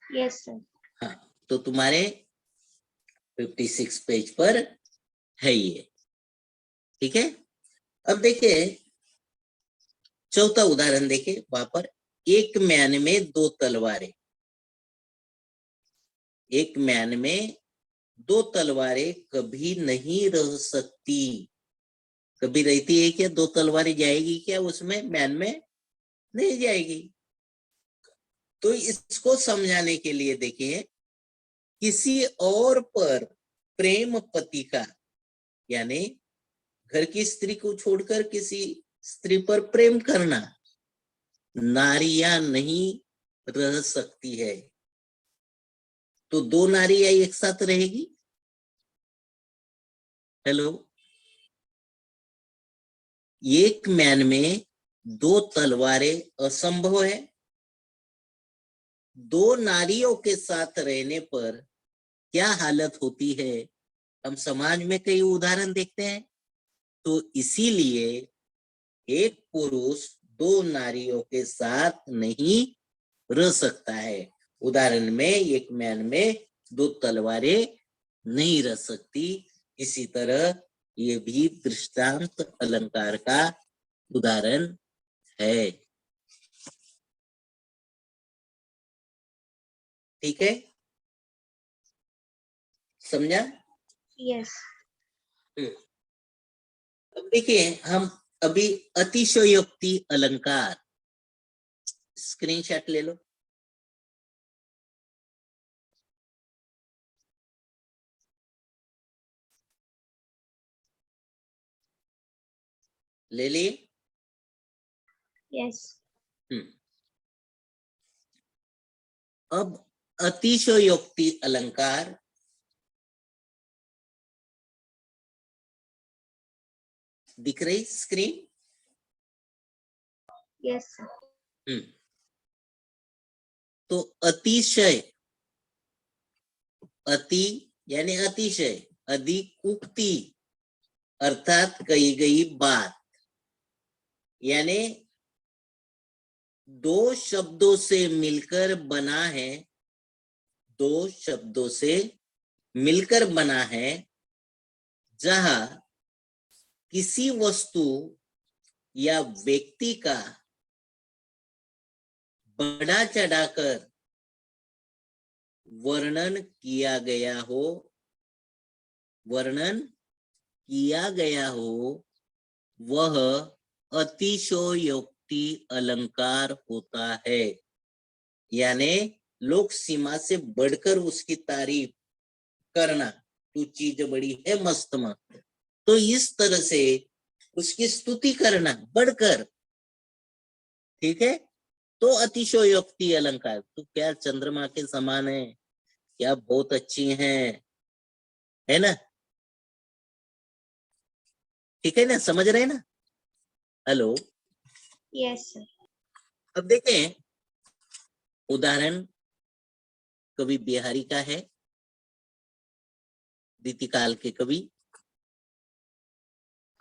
yes sir. हाँ, तो तुम्हारे 56 पेज पर है ये। ठीक है, अब देखिए चौथा उदाहरण देखिए वहां पर, एक म्यान में दो तलवारें, एक म्यान में दो तलवारें कभी नहीं रह सकती। कभी रहती है क्या? दो तलवारें जाएगी क्या उसमें? म्यान में नहीं जाएगी। तो इसको समझाने के लिए देखिए, किसी और पर प्रेम पति का, यानी घर की स्त्री को छोड़कर किसी स्त्री पर प्रेम करना, नारियां नहीं रह सकती है। तो दो नारियां एक साथ रहेगी? हेलो, एक म्यान में दो तलवारें असंभव है। दो नारियों के साथ रहने पर क्या हालत होती है? हम समाज में कई उदाहरण देखते हैं। तो इसीलिए एक पुरुष दो नारियों के साथ नहीं रह सकता है। उदाहरण में एक म्यान में दो तलवारें नहीं रह सकती। इसी तरह ये भी दृष्टांत अलंकार का उदाहरण है। ठीक है, समझा? यस। अब देखिए हम अभी अतिशयोक्ति अलंकार, स्क्रीनशॉट ले लो। ले लिए? यस। अब अतिशयोक्ति अलंकार दिख रही स्क्रीन? यस। तो अतिशय, अति यानी अतिशय, अधिक उक्ति अर्थात कही गई बात, यानी दो शब्दों से मिलकर बना है, दो शब्दों से मिलकर बना है, जहां किसी वस्तु या व्यक्ति का बढ़ा चढ़ाकर वर्णन किया गया हो, वर्णन किया गया हो, वह अतिशयोक्ति अलंकार होता है। यानी लोक सीमा से बढ़कर उसकी तारीफ करना, तू चीज बड़ी है मस्त मस्त, तो इस तरह से उसकी स्तुति करना बढ़कर। ठीक है, तो अतिशयोक्ति अलंकार, तू क्या चंद्रमा के समान है, क्या बहुत अच्छी है ना? ठीक है ना, समझ रहे हैं ना? Hello, yes. अब देखें उदाहरण कवि बिहारी का है, रीतिकाल के कवि।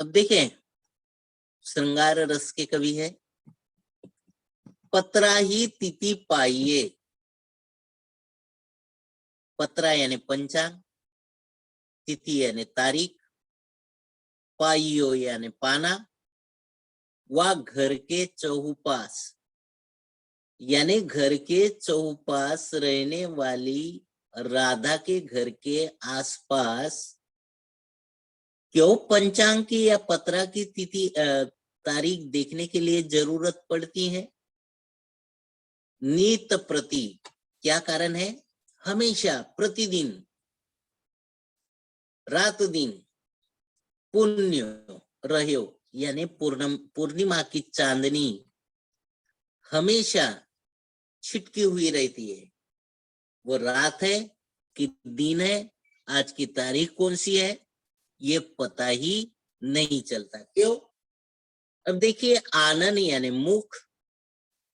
अब देखें श्रृंगार रस के कवि है, पत्रा ही तिथि पाइये, पत्रा यानी पंचांग, तिथि यानी तारीख, पाइयो यानी पाना, वा घर के चौपास, यानी घर के चौपास रहने वाली राधा के घर के आसपास क्यों पंचांग की या पत्रा की तिथि तारीख देखने के लिए जरूरत पड़ती है? नित प्रति, क्या कारण है? हमेशा, प्रतिदिन, रात दिन पुण्य रहो, यानी पूर्णिमा की चांदनी हमेशा छिटकी हुई रहती है। वो रात है कि दिन है, आज की तारीख कौन सी है, ये पता ही नहीं चलता। क्यों? अब देखिए आनन यानी मुख,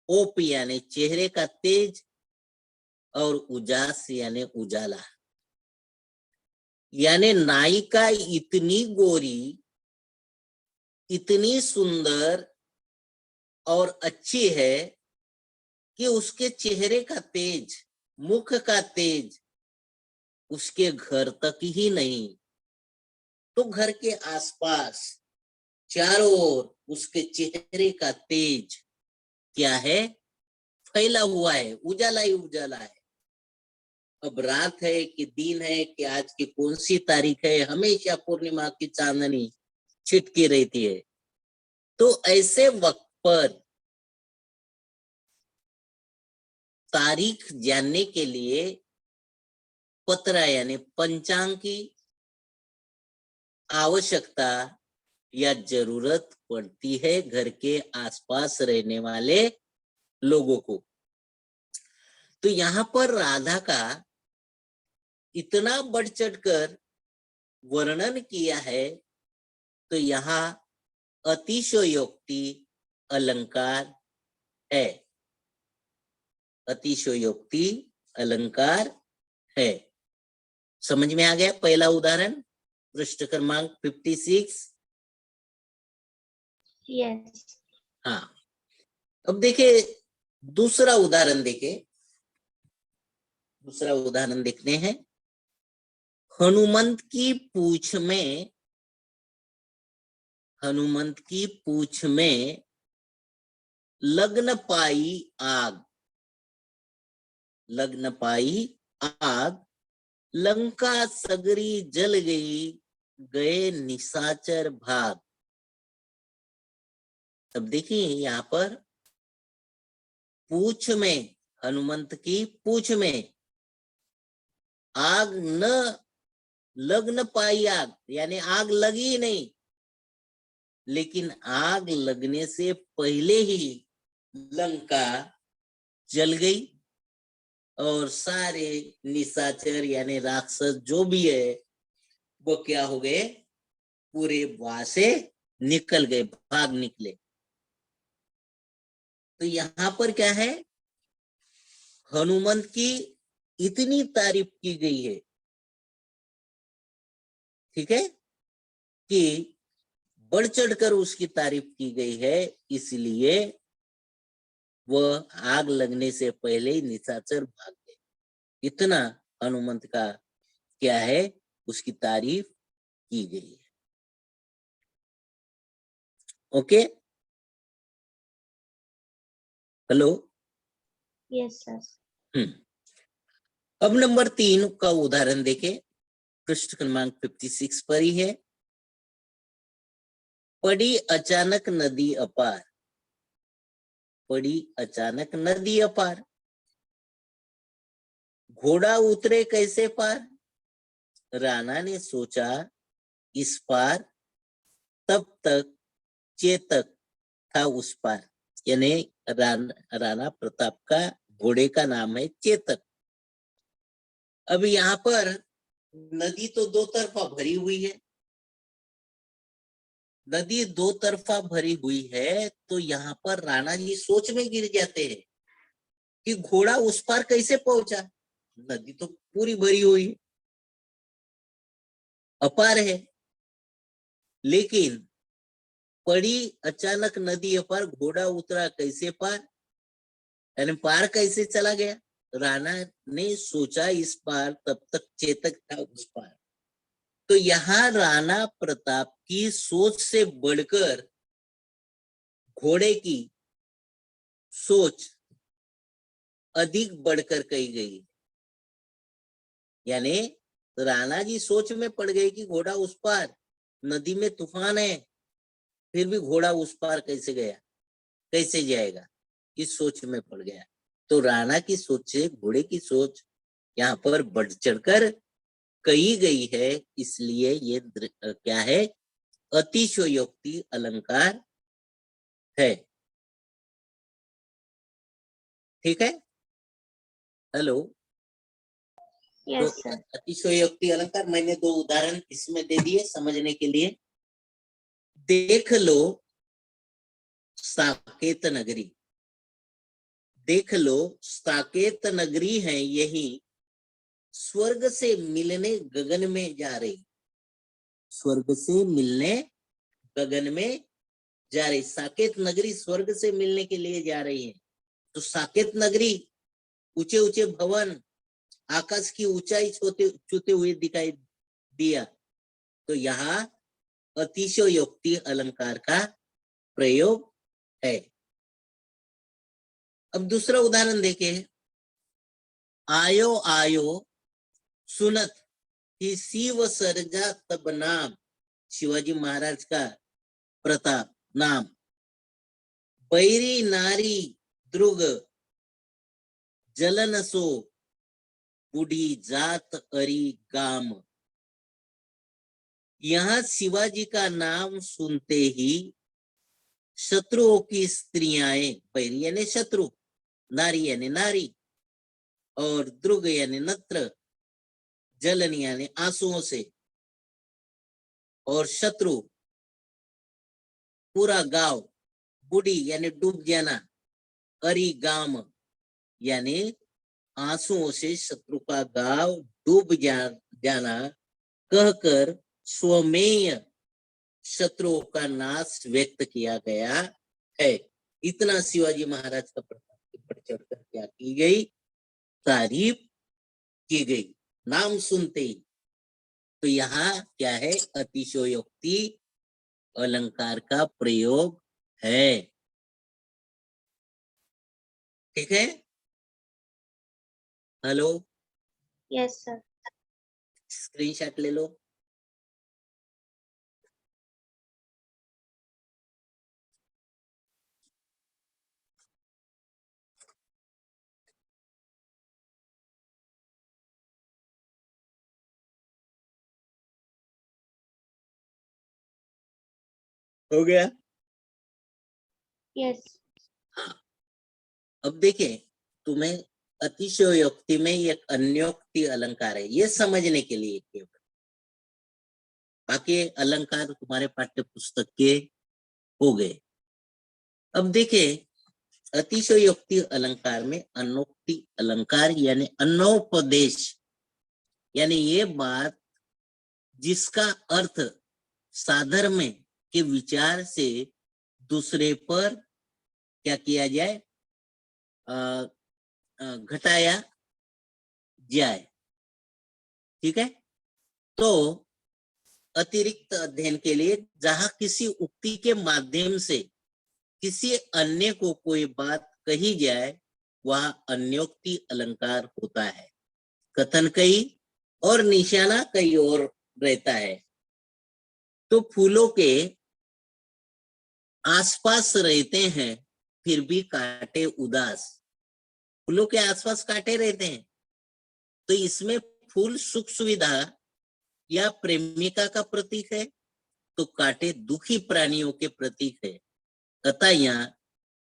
ओप यानी चेहरे का तेज, और उजास यानी उजाला, यानी नायिका इतनी गोरी, इतनी सुंदर और अच्छी है कि उसके चेहरे का तेज, मुख का तेज उसके घर तक ही नहीं, तो घर के आसपास चारों ओर उसके चेहरे का तेज क्या है, फैला हुआ है, उजाला ही उजाला है। अब रात है कि दिन है कि आज की कौन सी तारीख है, हमेशा पूर्णिमा की चांदनी छिटकी रहती है। तो ऐसे वक्त पर तारीख जानने के लिए पतरा यानी पंचांग की आवश्यकता या जरूरत पड़ती है घर के आसपास रहने वाले लोगों को। तो यहाँ पर राधा का इतना बढ़ चढ़कर वर्णन किया है, तो यहाँ अतिशयोक्ति अलंकार है, अतिशयोक्ति अलंकार है। समझ में आ गया पहला उदाहरण, पृष्ठ क्रमांक 56। यस। हाँ, अब देखिए दूसरा उदाहरण दूसरा उदाहरण देखते हैं। हनुमंत की पूंछ में, हनुमंत की पूंछ में लग्न पाई आग, लग्न पाई आग, लंका सगरी जल गई, गए निशाचर भाग। अब देखिए यहाँ पर पूंछ में, हनुमंत की पूंछ में आग न लग्न पाई आग, यानी आग लगी ही नहीं, लेकिन आग लगने से पहले ही लंका जल गई और सारे निशाचर यानी राक्षस जो भी है वो क्या हो गए, पूरे वहां से निकल गए, भाग निकले। तो यहां पर क्या है, हनुमंत की इतनी तारीफ की गई है, ठीक है, कि बढ़ चढ़कर उसकी तारीफ की गई है, इसलिए वह आग लगने से पहले ही निशाचर भाग गए। इतना हनुमंत का क्या है, उसकी तारीफ की गई है। Okay, hello. Yes sir. अब नंबर 3 का उदाहरण देखें, पृष्ठ क्रमांक 56 पर ही है। पड़ी अचानक नदी अपार, पड़ी अचानक नदी अपार, घोड़ा उतरे कैसे पार, राणा ने सोचा इस पार, तब तक चेतक था उस पार। यानी राणा प्रताप का घोड़े का नाम है चेतक। अब यहाँ पर नदी तो दो तरफा भरी हुई है, नदी दो तरफा भरी हुई है, तो यहाँ पर राणा जी सोच में गिर जाते हैं कि घोड़ा उस पार कैसे पहुंचा, नदी तो पूरी भरी हुई है, अपार है, लेकिन पड़ी अचानक नदी अपार, घोड़ा उतरा कैसे पार, यानी पार कैसे चला गया। राणा ने सोचा इस पार, तब तक चेतक था उस पार। तो यहाँ राणा प्रताप की सोच से बढ़कर घोड़े की सोच अधिक बढ़कर कही गई, यानी राणा जी सोच में पड़ गए कि घोड़ा उस पार, नदी में तूफान है, फिर भी घोड़ा उस पार कैसे गया, कैसे जाएगा, इस सोच में पड़ गया। तो राणा की सोच से घोड़े की सोच यहाँ पर बढ़ चढ़कर कही गई है, इसलिए ये क्या है, अतिशयोक्ति अलंकार है। ठीक है, हेलो। तो यस सर। अतिशयोक्ति अलंकार मैंने 2 उदाहरण इसमें दे दिए समझने के लिए। देख लो साकेत नगरी, देख लो साकेत नगरी है यही, स्वर्ग से मिलने गगन में जा रही, स्वर्ग से मिलने गगन में जा रही। साकेत नगरी स्वर्ग से मिलने के लिए जा रही है। तो साकेत नगरी ऊंचे ऊंचे भवन, आकाश की ऊंचाई छूते हुए दिखाई दिया, तो यहाँ अतिशयोक्ति अलंकार का प्रयोग है। अब दूसरा उदाहरण देखें, आयो आयो सुनत ही शिव सर्जा तब नाम, शिवाजी महाराज का प्रताप नाम, बैरी नारी द्रुग जलन सो बूढ़ी जात अरी गाम। यहाँ शिवाजी का नाम सुनते ही शत्रुओं की स्त्रियां, बैरी यानी शत्रु, नारी यानी नारी, और द्रुग यानी नत्र, जलन यानी आंसुओं से, और शत्रु पूरा गांव, बूढ़ी यानी डूब जाना, अरी गाम यानी आंसुओं से शत्रु का गांव डूब जाना कहकर स्वमेय शत्रुओं का नाश व्यक्त किया गया है। इतना शिवाजी महाराज का प्रताप के बढ़ चढ़कर क्या की गई, तारीफ की गई नाम सुनते ही। तो यहाँ क्या है, अतिशयोक्ति अलंकार का प्रयोग है। ठीक है, हेलो, यस सर। स्क्रीनशॉट ले लो। हो गया? यस। अब देखें, तुम्हें अतिशयोक्ति में एक अन्योक्ति अलंकार है, ये समझने के लिए केवल, बाकी अलंकार तुम्हारे पाठ्य पुस्तक के हो गए। अब देखें, अतिशयोक्ति अलंकार में अनोक्ति अलंकार यानी अन्नोपदेश, यानी ये बात जिसका अर्थ साधर्म के विचार से दूसरे पर क्या किया जाए, घटाया जाए। ठीक है, तो अतिरिक्त अध्ययन के लिए जहां किसी उक्ति के माध्यम से किसी अन्य को कोई बात कही जाए, वह अन्योक्ति अलंकार होता है। कथन कई और निशाना कई और रहता है। तो फूलों के आसपास रहते हैं फिर भी कांटे उदास, फूलों के आसपास कांटे रहते हैं, तो इसमें फूल सुख सुविधा या प्रेमिका का प्रतीक है, तो कांटे दुखी प्राणियों के प्रतीक है। अतः यहाँ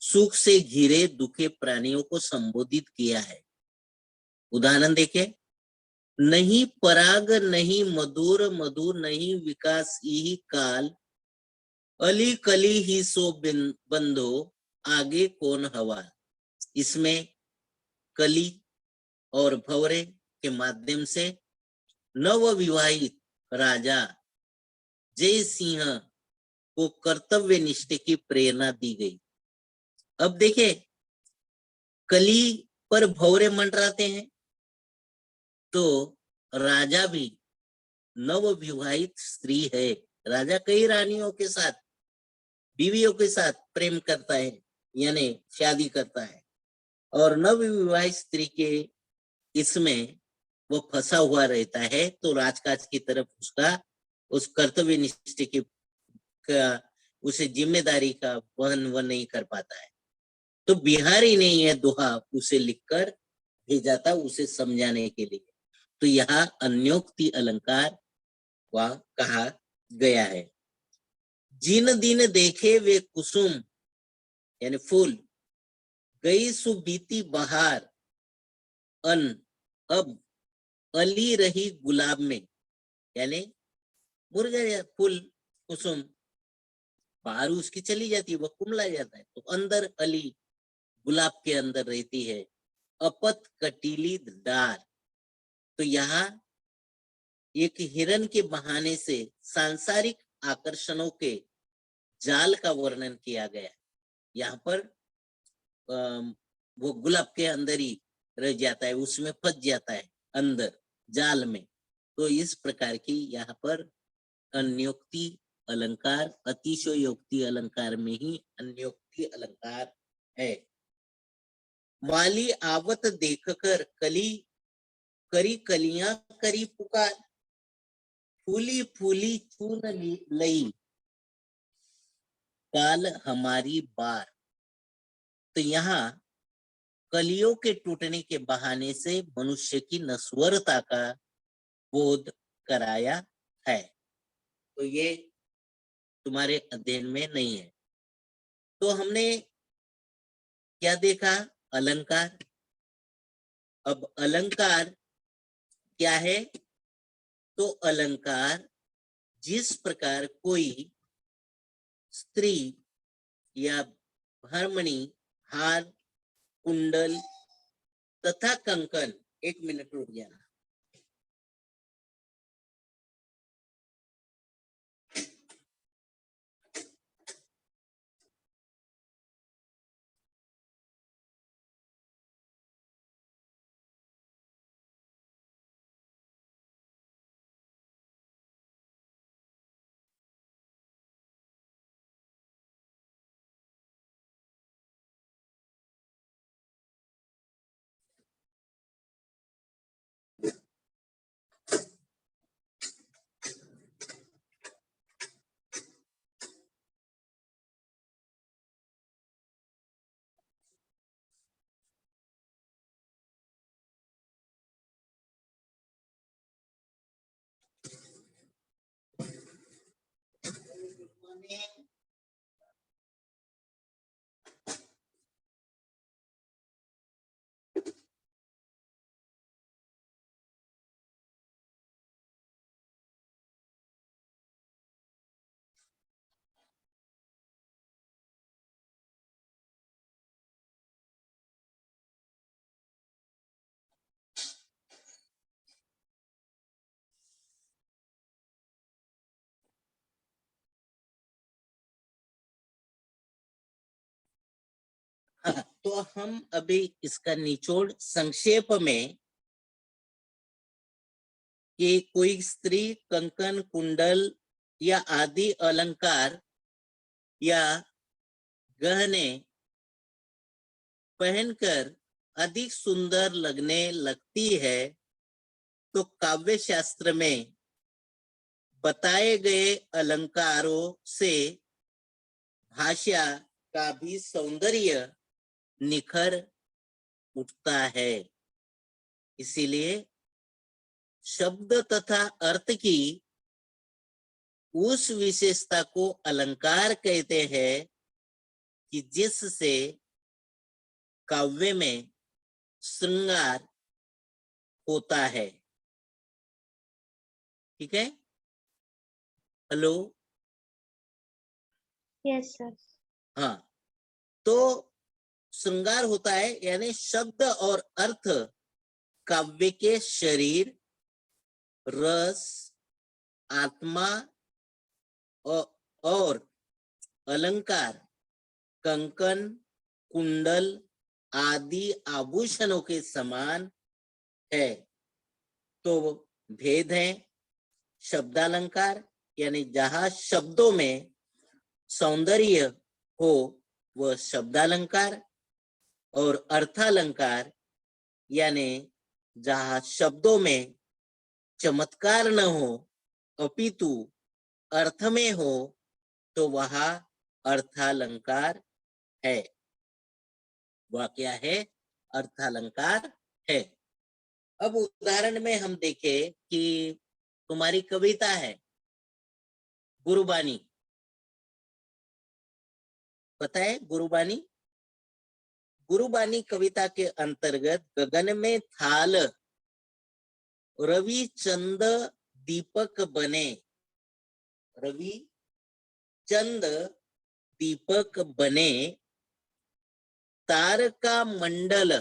सुख से घिरे दुखे प्राणियों को संबोधित किया है। उदाहरण देखें, नहीं पराग नहीं मधुर, मधुर नहीं विकास यही काल, अली कली ही सो बंधो आगे कौन हवा। इसमें कली और भवरे के माध्यम से नव विवाहित राजा जय सिंह को कर्तव्य निष्ठा की प्रेरणा दी गई। अब देखें, कली पर भवरे मंडराते हैं, तो राजा भी नव विवाहित स्त्री है। राजा कई रानियों के साथ, बीवियों के साथ प्रेम करता है, यानी शादी करता है, और नव विवाहित स्त्री के इसमें वो फंसा हुआ रहता है, तो राजकाज की तरफ उसका उस कर्तव्य निष्ठा की उसे जिम्मेदारी का वहन वह नहीं कर पाता है। तो बिहारी ने यह दोहा उसे लिखकर भेजा था, उसे समझाने के लिए। तो यहाँ अन्योक्ति अलंकार वह कहा गया है। जिन दिन देखे वे कुसुम यानी फूल, गई सुबीती बहार, अन अब अली रही गुलाब में, यानी मुरझा फूल कुसुम, बाहर उसकी चली जाती है, वह कुमला जाता है, तो अंदर अली गुलाब के अंदर रहती है। अपत कटीली डार, तो यहाँ एक हिरन के बहाने से सांसारिक आकर्षणों के जाल का वर्णन किया गया। यहाँ पर वो गुलाब के अंदर ही रह जाता है, उसमें फंस जाता है, अंदर जाल में। तो इस प्रकार की यहाँ पर अन्योक्ति अलंकार, अतिशयोक्ति अलंकार में ही अन्योक्ति अलंकार है। माली आवत देखकर कली करी कलियां करी पुकार, फूली फूली चून लई काल हमारी बार। तो यहाँ कलियों के टूटने के बहाने से मनुष्य की नश्वरता का बोध कराया है। तो ये तुम्हारे अध्ययन में नहीं है। तो हमने क्या देखा? अलंकार। अब अलंकार क्या है? तो अलंकार जिस प्रकार कोई स्त्री या हरमणि, हार, कुंडल तथा कंकन, एक मिनट रुक जाना। हाँ, तो हम अभी इसका निचोड़ संक्षेप में कि कोई स्त्री कंकन, कुंडल या आदि अलंकार या गहने पहनकर अधिक सुंदर लगने लगती है, तो काव्य शास्त्र में बताए गए अलंकारों से भाषा का भी सौंदर्य निखर उठता है। इसीलिए शब्द तथा अर्थ की उस विशेषता को अलंकार कहते हैं कि जिससे काव्य में श्रृंगार होता है। ठीक है? हेलो? Yes sir. हाँ, तो श्रृंगार होता है यानी शब्द और अर्थ काव्य के शरीर, रस, आत्मा और अलंकार, कंकन, कुंडल आदि आभूषणों के समान है। तो भेद है शब्दालंकार यानी जहां शब्दों में सौंदर्य हो वह शब्दालंकार, और अर्थालंकार यानी जहां शब्दों में चमत्कार न हो अपितु अर्थ में हो तो वह अर्थालंकार है। वह क्या है? अर्थालंकार है। अब उदाहरण में हम देखें कि तुम्हारी कविता है गुरुबानी, पता है गुरुबानी? गुरुबानी कविता के अंतर्गत गगन में थाल रवि चंद दीपक बने, रवि चंद दीपक बने, तारका मंडल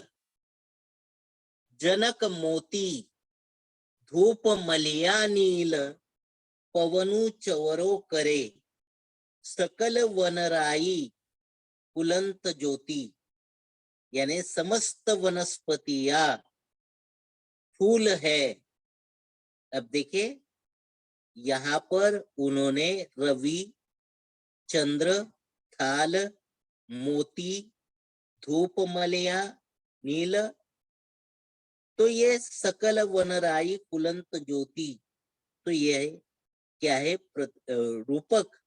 जनक मोती, धूप मलिया नील, पवनु चवरो करे, सकल वनराई कुलंत ज्योति, यानी समस्त वनस्पतिया फूल है। अब देखिए यहाँ पर उन्होंने रवि, चंद्र, थाल, मोती, धूप मलया, नील, तो ये सकल वनराई कुलंत ज्योति, तो ये क्या है? रूपक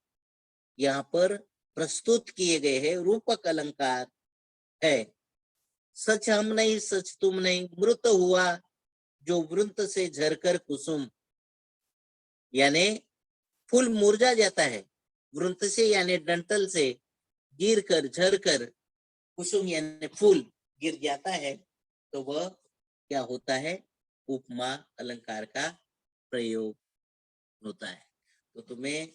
यहाँ पर प्रस्तुत किए गए हैं, रूपक अलंकार है। सच हम नहीं, सच तुम नहीं, मृत हुआ जो वृंत से झरकर कुसुम, यानी फूल मुरझा जाता है, वृंत से यानी डंठल से गिर कर, झर कर, कुसुम यानी फूल गिर जाता है, तो वह क्या होता है? उपमा अलंकार का प्रयोग होता है। तो तुम्हें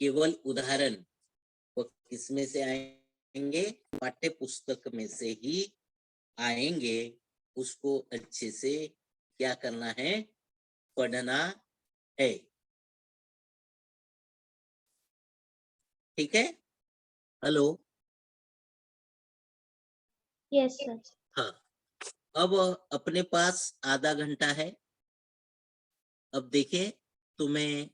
केवल उदाहरण वो किसमें से आएंगे? पाठ्य पुस्तक में से ही आएंगे। उसको अच्छे से क्या करना है? पढ़ना है। ठीक है? हेलो? Yes sir. हाँ, अब अपने पास आधा घंटा है। अब देखिए तुम्हें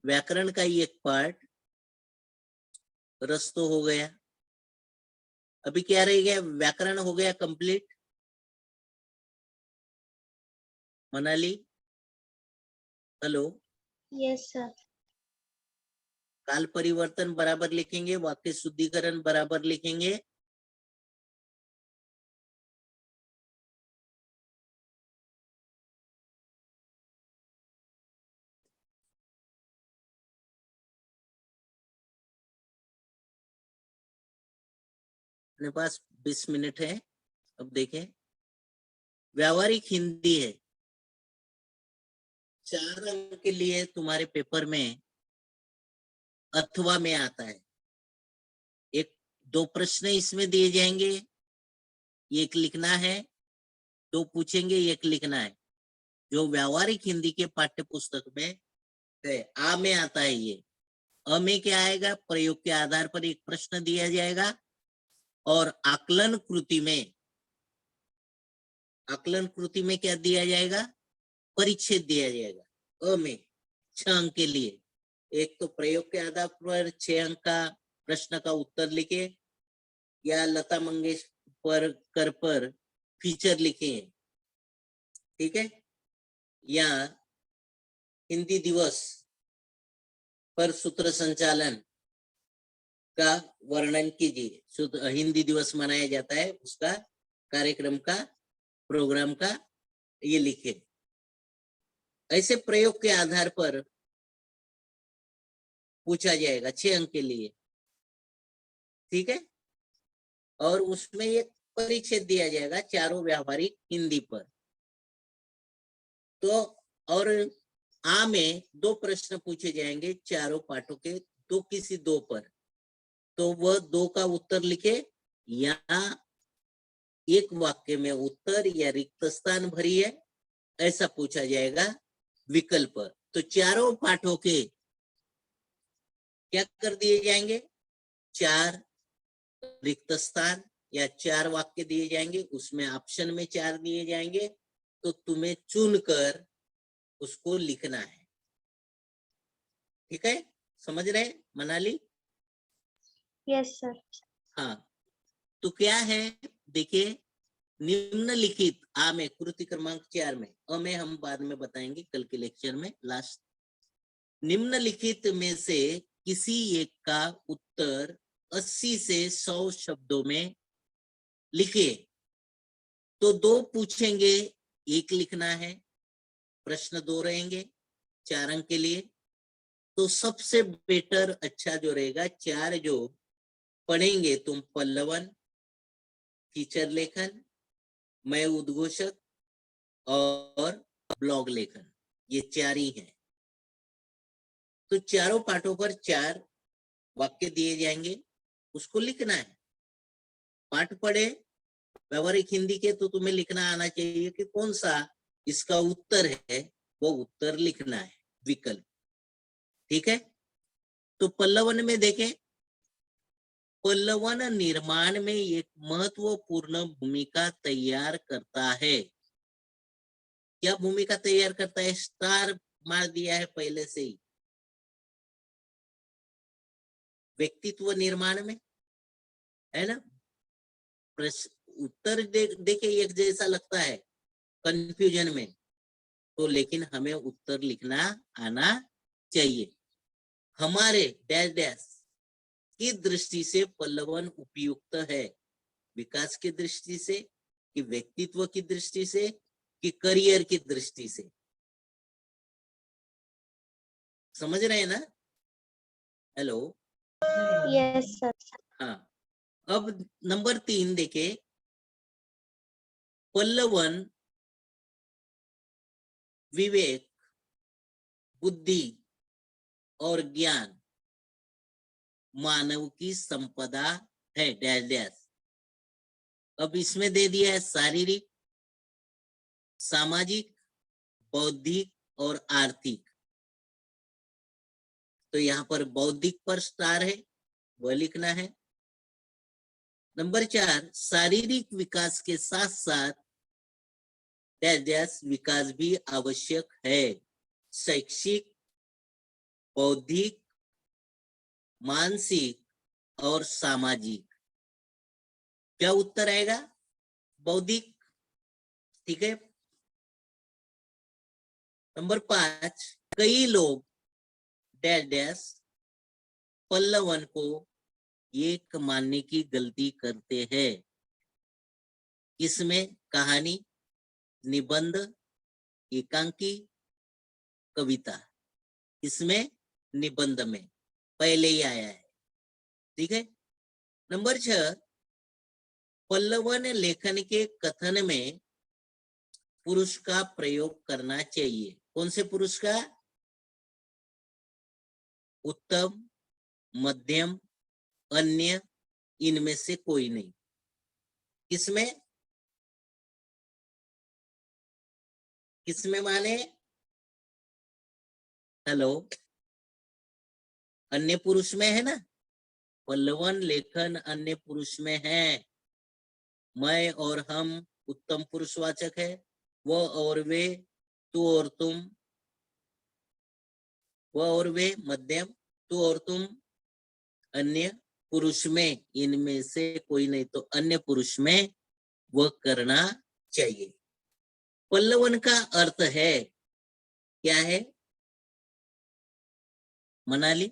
व्याकरण का ही एक पार्ट रस तो हो गया। अभी क्या रह गया? व्याकरण हो गया complete. Manali? Hello? Yes sir. काल परिवर्तन बराबर लिखेंगे, वाक्य शुद्धिकरण बराबर लिखेंगे। अपने पास 20 मिनट है। अब देखें, व्यावहारिक हिंदी है, 4 अंक के लिए तुम्हारे पेपर में अथवा में आता है। एक 2 प्रश्न इसमें दिए जाएंगे, एक लिखना है, 2 पूछेंगे, एक लिखना है। जो व्यावहारिक हिंदी के पाठ्य पुस्तक में है, आ में आता है ये। अ में क्या आएगा? प्रयोग के आधार पर एक प्रश्न दिया जाएगा और आकलन कृति में क्या दिया जाएगा? परिच्छेद दिया जाएगा। अ में 6 अंक के लिए एक तो प्रयोग के आधार पर 6 अंक का प्रश्न का उत्तर लिखे, या लता मंगेशकर पर फीचर लिखे, ठीक है, या हिंदी दिवस पर सूत्र संचालन का वर्णन कीजिए। हिंदी दिवस मनाया जाता है, उसका कार्यक्रम का, प्रोग्राम का ये लिखे। ऐसे प्रयोग के आधार पर पूछा जाएगा 6 अंक के लिए, ठीक है। और उसमें एक परिच्छेद दिया जाएगा चारों व्यावहारिक हिंदी पर। तो और आ में 2 प्रश्न पूछे जाएंगे चारों पाठों के, दो किसी 2 पर, तो वह 2 का उत्तर लिखे, या एक वाक्य में उत्तर या रिक्त स्थान भरिए, ऐसा पूछा जाएगा विकल्प। तो चारों पाठों के क्या कर दिए जाएंगे? 4 रिक्त स्थान या 4 वाक्य दिए जाएंगे, उसमें ऑप्शन में 4 दिए जाएंगे, तो तुम्हें चुनकर उसको लिखना है। ठीक है? समझ रहे मनाली? Yes sir. हाँ, तो क्या है देखिए, निम्नलिखित आ में कृति क्रमांक 4 में, अ में हम बाद में बताएंगे कल के लेक्चर में लास्ट। निम्नलिखित में से किसी एक का उत्तर 80 से 100 शब्दों में लिखिए। तो 2 पूछेंगे, एक लिखना है, प्रश्न 2 रहेंगे 4 अंक के लिए। तो सबसे बेटर अच्छा जो रहेगा, 4 जो पढ़ेंगे तुम, पल्लवन, फीचर लेखन, मैं उद्घोषक और ब्लॉग लेखन, ये 4 ही हैं। तो चारों पाठों पर 4 वाक्य दिए जाएंगे, उसको लिखना है। पाठ पढ़े व्यावहारिक हिंदी के, तो तुम्हें लिखना आना चाहिए कि कौन सा इसका उत्तर है, वो उत्तर लिखना है, विकल्प। ठीक है? तो पल्लवन में देखें, पल्लवन निर्माण में एक महत्वपूर्ण भूमिका तैयार करता है। क्या भूमिका तैयार करता है? स्टार मार दिया है पहले से ही। व्यक्तित्व निर्माण में, है ना? उत्तर देखे एक जैसा लगता है कंफ्यूजन में, तो लेकिन हमें उत्तर लिखना आना चाहिए। हमारे डैश डैश की दृष्टि से पल्लवन उपयुक्त है। विकास की दृष्टि से, कि व्यक्तित्व की दृष्टि से, कि करियर की दृष्टि से? समझ रहे हैं ना? Hello, yes sir. हाँ। अब नंबर 3 देखे, पल्लवन विवेक, बुद्धि और ज्ञान मानव की संपदा है डैश डैश। अब इसमें दे दिया है शारीरिक, सामाजिक, बौद्धिक और आर्थिक। तो यहाँ पर बौद्धिक पर स्टार है, वह लिखना है। नंबर 4, शारीरिक विकास के साथ साथ डैश डैश विकास भी आवश्यक है। शैक्षिक, बौद्धिक, मानसिक और सामाजिक। क्या उत्तर आएगा? बौद्धिक। ठीक है। नंबर 5, कई लोग डैश डैश पल्लवन को एक मानने की गलती करते हैं। इसमें कहानी, निबंध, एकांकी, कविता। इसमें निबंध में पहले ही आया है। ठीक है। नंबर 6, पल्लवन लेखन के कथन में पुरुष का प्रयोग करना चाहिए। कौन से पुरुष का? उत्तम, मध्यम, अन्य, इनमें से कोई नहीं। किसमें? किसमें माने? हेलो, अन्य पुरुष में है ना? पल्लवन लेखन अन्य पुरुष में है। मैं और हम उत्तम पुरुषवाचक है, वह और वे, तू और तुम, वह और वे मध्यम, तू और तुम अन्य पुरुष में, इनमें से कोई नहीं। तो अन्य पुरुष में वह करना चाहिए। पल्लवन का अर्थ है, क्या है मनाली?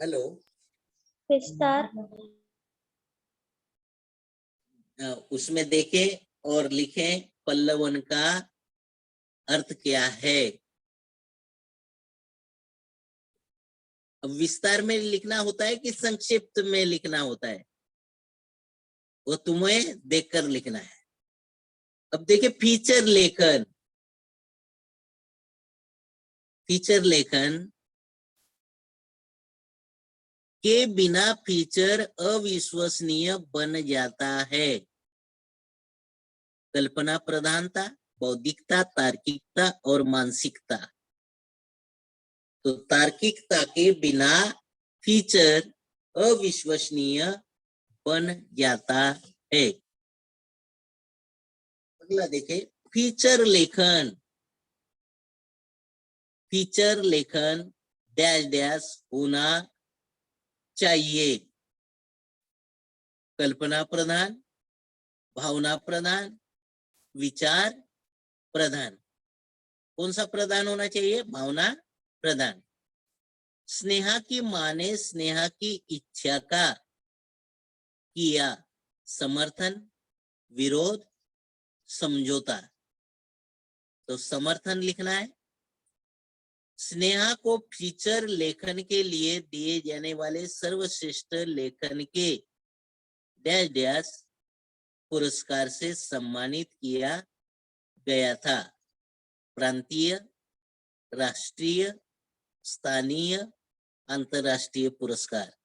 हेलो, विस्तार। उसमें देखें और लिखें पल्लवन का अर्थ क्या है। अब विस्तार में लिखना होता है कि संक्षिप्त में लिखना होता है, वो तुम्हें देखकर लिखना है। अब देखिए फीचर लेखन। फीचर लेखन के बिना फीचर अविश्वसनीय बन जाता है। कल्पना प्रधानता, बौद्धिकता, तार्किकता और मानसिकता। तो तार्किकता के बिना फीचर अविश्वसनीय बन जाता है। अगला देखें, फीचर लेखन। फीचर लेखन डैश डैश होना चाहिए। कल्पना प्रधान, भावना प्रधान, विचार प्रधान। कौन सा प्रधान होना चाहिए? भावना प्रधान। स्नेहा की मां ने स्नेहा की इच्छा का किया समर्थन, विरोध, समझौता। तो समर्थन लिखना है। स्नेहा को फीचर लेखन के लिए दिए जाने वाले सर्वश्रेष्ठ लेखन के डैश डैश पुरस्कार से सम्मानित किया गया था। प्रांतीय, राष्ट्रीय, स्थानीय, अंतरराष्ट्रीय पुरस्कार।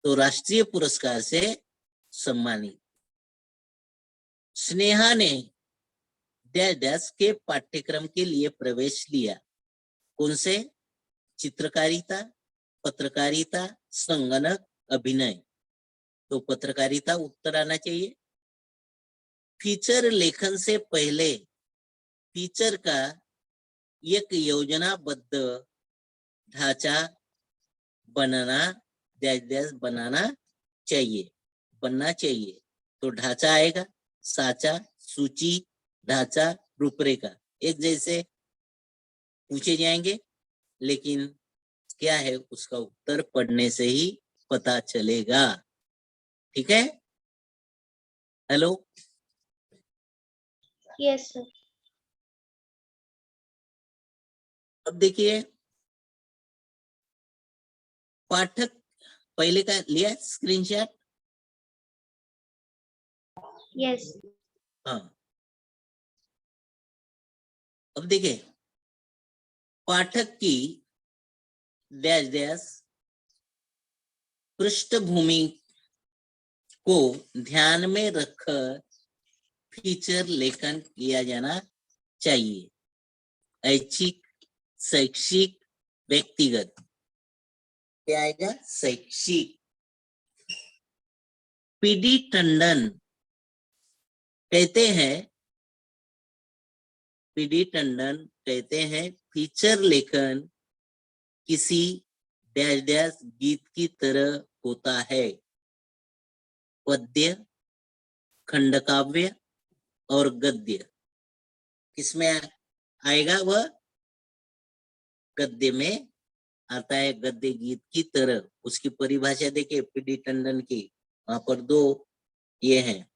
तो राष्ट्रीय पुरस्कार से सम्मानित। स्नेहा ने डैश डैश के पाठ्यक्रम के लिए प्रवेश लिया। कौन से? चित्रकारिता, पत्रकारिता, संगणक, अभिनय। तो पत्रकारिता उत्तर आना चाहिए। फीचर लेखन से पहले फीचर का एक योजनाबद्ध ढांचा बनाना बनना चाहिए, बनना चाहिए। तो ढांचा आएगा, साचा, सूची, ढांचा, रूपरेखा, एक जैसे पूछे जाएंगे, लेकिन क्या है उसका उत्तर पढ़ने से ही पता चलेगा। ठीक है? Hello, yes sir. अब देखिए पाठक पहले का लिया स्क्रीनशॉट। यस। हाँ, अब देखिए पाठक की डैश डैश पृष्ठभूमि को ध्यान में रखकर फीचर लेखन किया जाना चाहिए। ऐच्छिक, शैक्षिक, व्यक्तिगत। क्या आएगा? शैक्षिक। पीडी टंडन कहते हैं फीचर लेखन किसी डैश डैश गीत की तरह होता है। पद्य, खंडकाव्य और गद्य। किसमें आएगा? वह गद्य में आता है, गद्य गीत की तरह। उसकी परिभाषा देखिए पीडी टंडन की, वहां पर 2 ये हैं।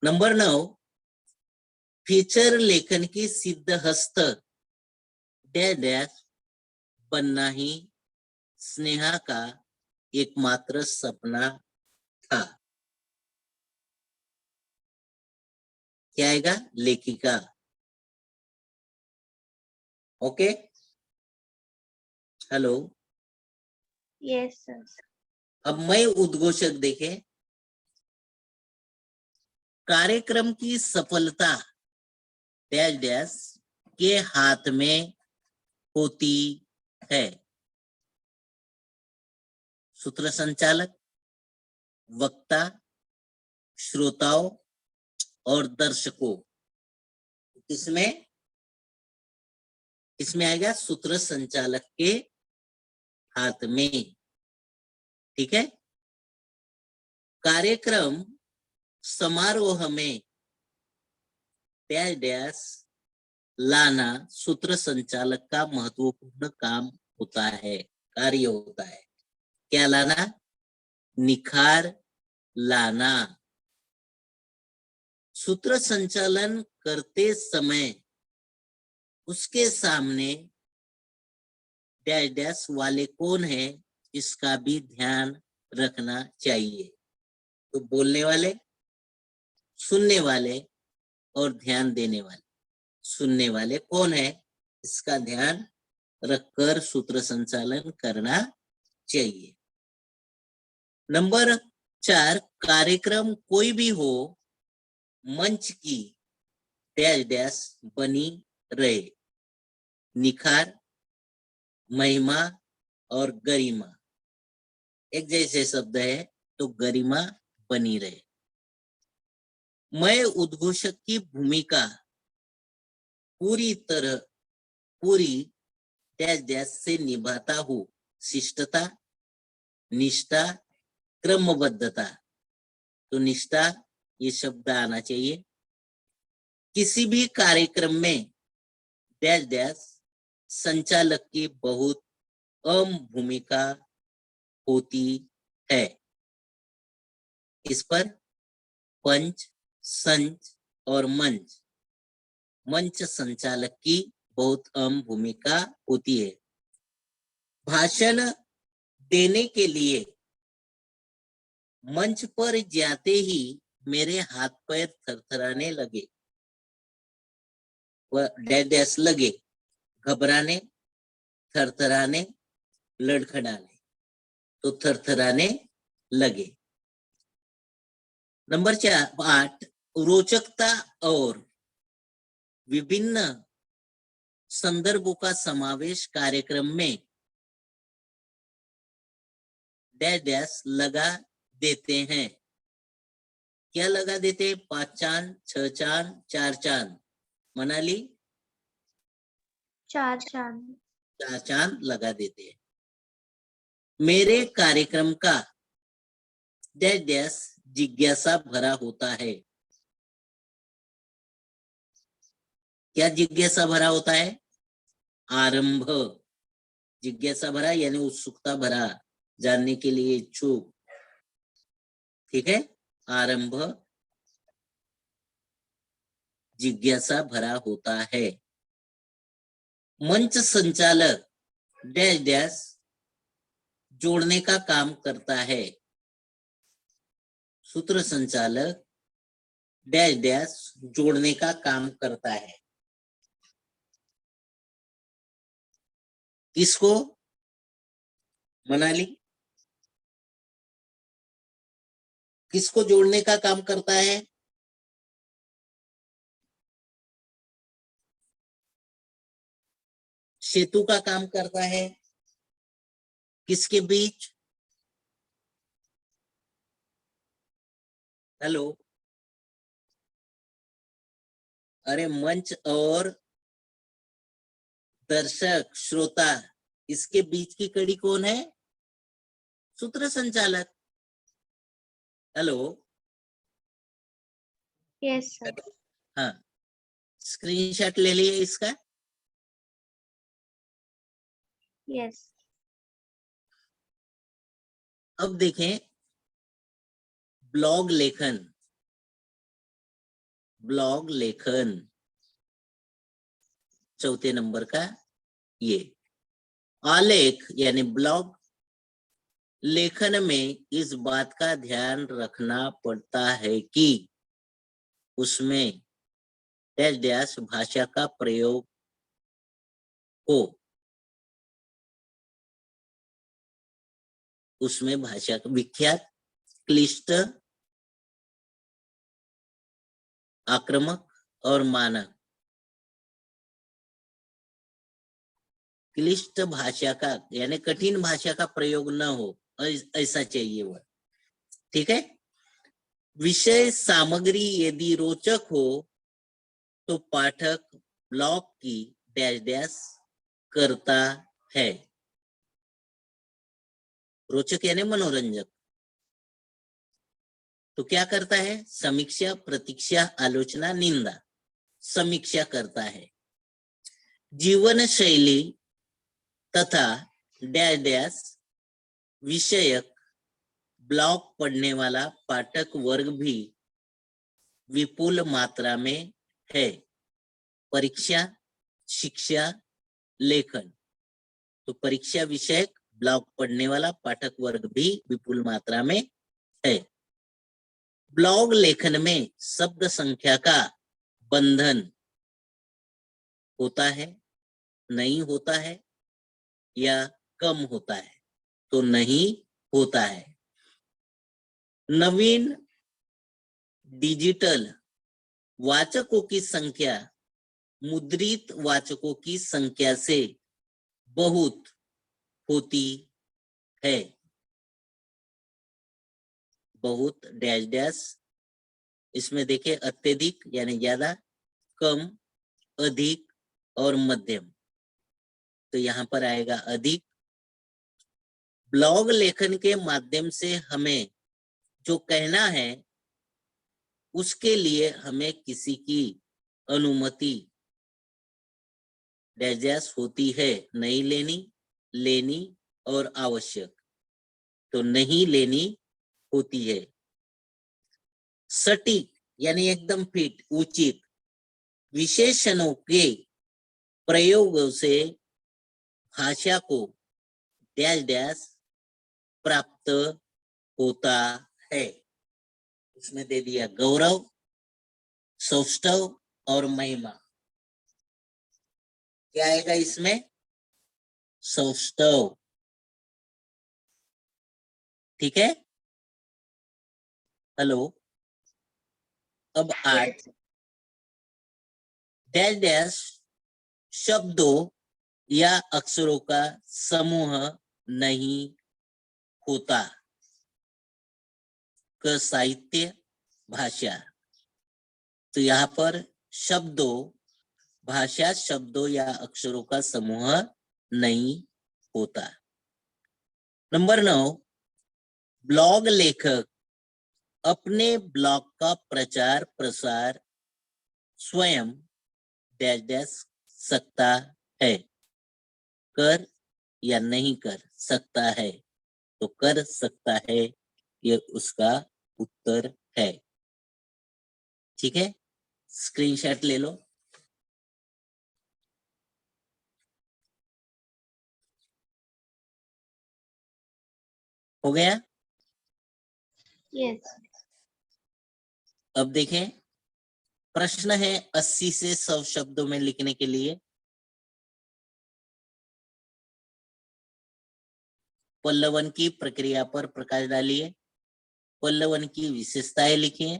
नंबर 9, फीचर लेखन की सिद्धहस्त डैश डैश बनना ही स्नेहा का एकमात्र सपना था। क्या आएगा? लेखिका। Okay, hello. Yes sir. अब मैं उद्घोषक देखे, कार्यक्रम की सफलता डैश डैश के हाथ में होती है। सूत्र संचालक, वक्ता, श्रोताओं और दर्शकों। इसमें आएगा सूत्र संचालक के हाथ में। ठीक है? कार्यक्रम समारोह में डैश डैश लाना सूत्र संचालक का महत्वपूर्ण काम होता है, कार्य होता है। क्या लाना? निखार लाना। सूत्र संचालन करते समय उसके सामने डैश डैश वाले कौन है, इसका भी ध्यान रखना चाहिए। तो बोलने वाले, सुनने वाले और ध्यान देने वाले। सुनने वाले कौन है, इसका ध्यान रखकर सूत्र संचालन करना चाहिए। नंबर 4, कार्यक्रम कोई भी हो, मंच की डैश डैश बनी रहे। निखार, महिमा और गरिमा एक जैसे शब्द है, तो गरिमा बनी रहे। मैं उद्घोषक की भूमिका पूरी डैश डैश से निभाता हूँ। शिष्टता, निष्ठा, क्रमबद्धता। तो निष्ठा ये शब्द आना चाहिए। किसी भी कार्यक्रम में डैश डैश संचालक की बहुत अहम भूमिका होती है। इस पर पंच, संच और मंच संचालक की बहुत अहम भूमिका होती है। भाषण देने के लिए मंच पर जाते ही मेरे हाथ पैर थरथराने लगे। वह डैश डैश लगे, घबराने, थरथराने, लड़खड़ाने। तो थरथराने लगे। नंबर 8, रोचकता और विभिन्न संदर्भों का समावेश कार्यक्रम में डैश डैश लगा देते हैं। क्या लगा देते हैं? 5 चांद, 6 चांद, 4 चांद। मनाली? 4 चांद। 4 चांद लगा देते हैं। मेरे कार्यक्रम का डैश डैश जिज्ञासा भरा होता है। क्या जिज्ञासा भरा होता है? आरंभ। जिज्ञासा भरा यानी उत्सुकता भरा, जानने के लिए इच्छुक। ठीक है, आरंभ जिज्ञासा भरा होता है। मंच संचालक डैश डैश जोड़ने का काम करता है। सूत्र संचालक डैश डैश जोड़ने का काम करता है। किसको? मनाली? किसको जोड़ने का काम करता है? सेतु का काम करता है। किसके बीच? हेलो? अरे मंच और दर्शक श्रोता, इसके बीच की कड़ी कौन है? सूत्र संचालक। हेलो? Yes sir. हाँ, स्क्रीनशॉट ले लिए इसका? यस। अब देखें ब्लॉग लेखन। ब्लॉग लेखन चौथे नंबर का ये आलेख यानी ब्लॉग लेखन में इस बात का ध्यान रखना पड़ता है कि उसमें डैश डैश भाषा का प्रयोग हो। उसमें भाषा का विख्यात, क्लिष्ट, आक्रामक और मानक। क्लिष्ट भाषा का यानी कठिन भाषा का प्रयोग न हो, ऐसा चाहिए वह। ठीक है। विषय सामग्री यदि रोचक हो तो पाठक ब्लॉग की डैश डैश करता है। रोचक यानी मनोरंजक। तो क्या करता है? समीक्षा, प्रतीक्षा, आलोचना, निंदा। समीक्षा करता है। जीवन शैली तथा डैश डैश विषयक ब्लॉग पढ़ने वाला पाठक वर्ग भी विपुल मात्रा में है। परीक्षा, शिक्षा, लेखन। तो परीक्षा विषयक ब्लॉग पढ़ने वाला पाठक वर्ग भी विपुल मात्रा में है। ब्लॉग लेखन में शब्द संख्या का बंधन होता है, नहीं होता है या कम होता है? तो नहीं होता है। नवीन डिजिटल वाचकों की संख्या मुद्रित वाचकों की संख्या से बहुत होती है। बहुत डैश डैश, इसमें देखिए अत्यधिक यानी ज्यादा, कम, अधिक और मध्यम। तो यहां पर आएगा अधिक। ब्लॉग लेखन के माध्यम से हमें जो कहना है उसके लिए हमें किसी की अनुमति डैश डैश होती है। नहीं लेनी, लेनी और आवश्यक। तो नहीं लेनी होती है। सटीक यानी एकदम फिट, उचित विशेषणों के प्रयोगों से भाषा को डैश डैश प्राप्त होता है। उसमें दे दिया गौरव, सौष्ठव और महिमा। क्या आएगा इसमें? सौष्ठव। ठीक है। हेलो? अब 8 डैश डैश शब्दों या अक्षरों का समूह नहीं होता। क साहित्य भाषा, तो यहाँ पर शब्दों, भाषा शब्दों या अक्षरों का समूह नहीं होता। नंबर 9, ब्लॉग लेखक अपने ब्लॉग का प्रचार प्रसार स्वयं डैश डैश सकता है। कर या नहीं कर सकता है, तो कर सकता है, ये उसका उत्तर है। ठीक है, स्क्रीनशॉट ले लो। हो गया? यस। अब देखें, प्रश्न है 80 से 100 शब्दों में लिखने के लिए पल्लवन की प्रक्रिया पर प्रकाश डालिए। पल्लवन की विशेषताएं लिखिए।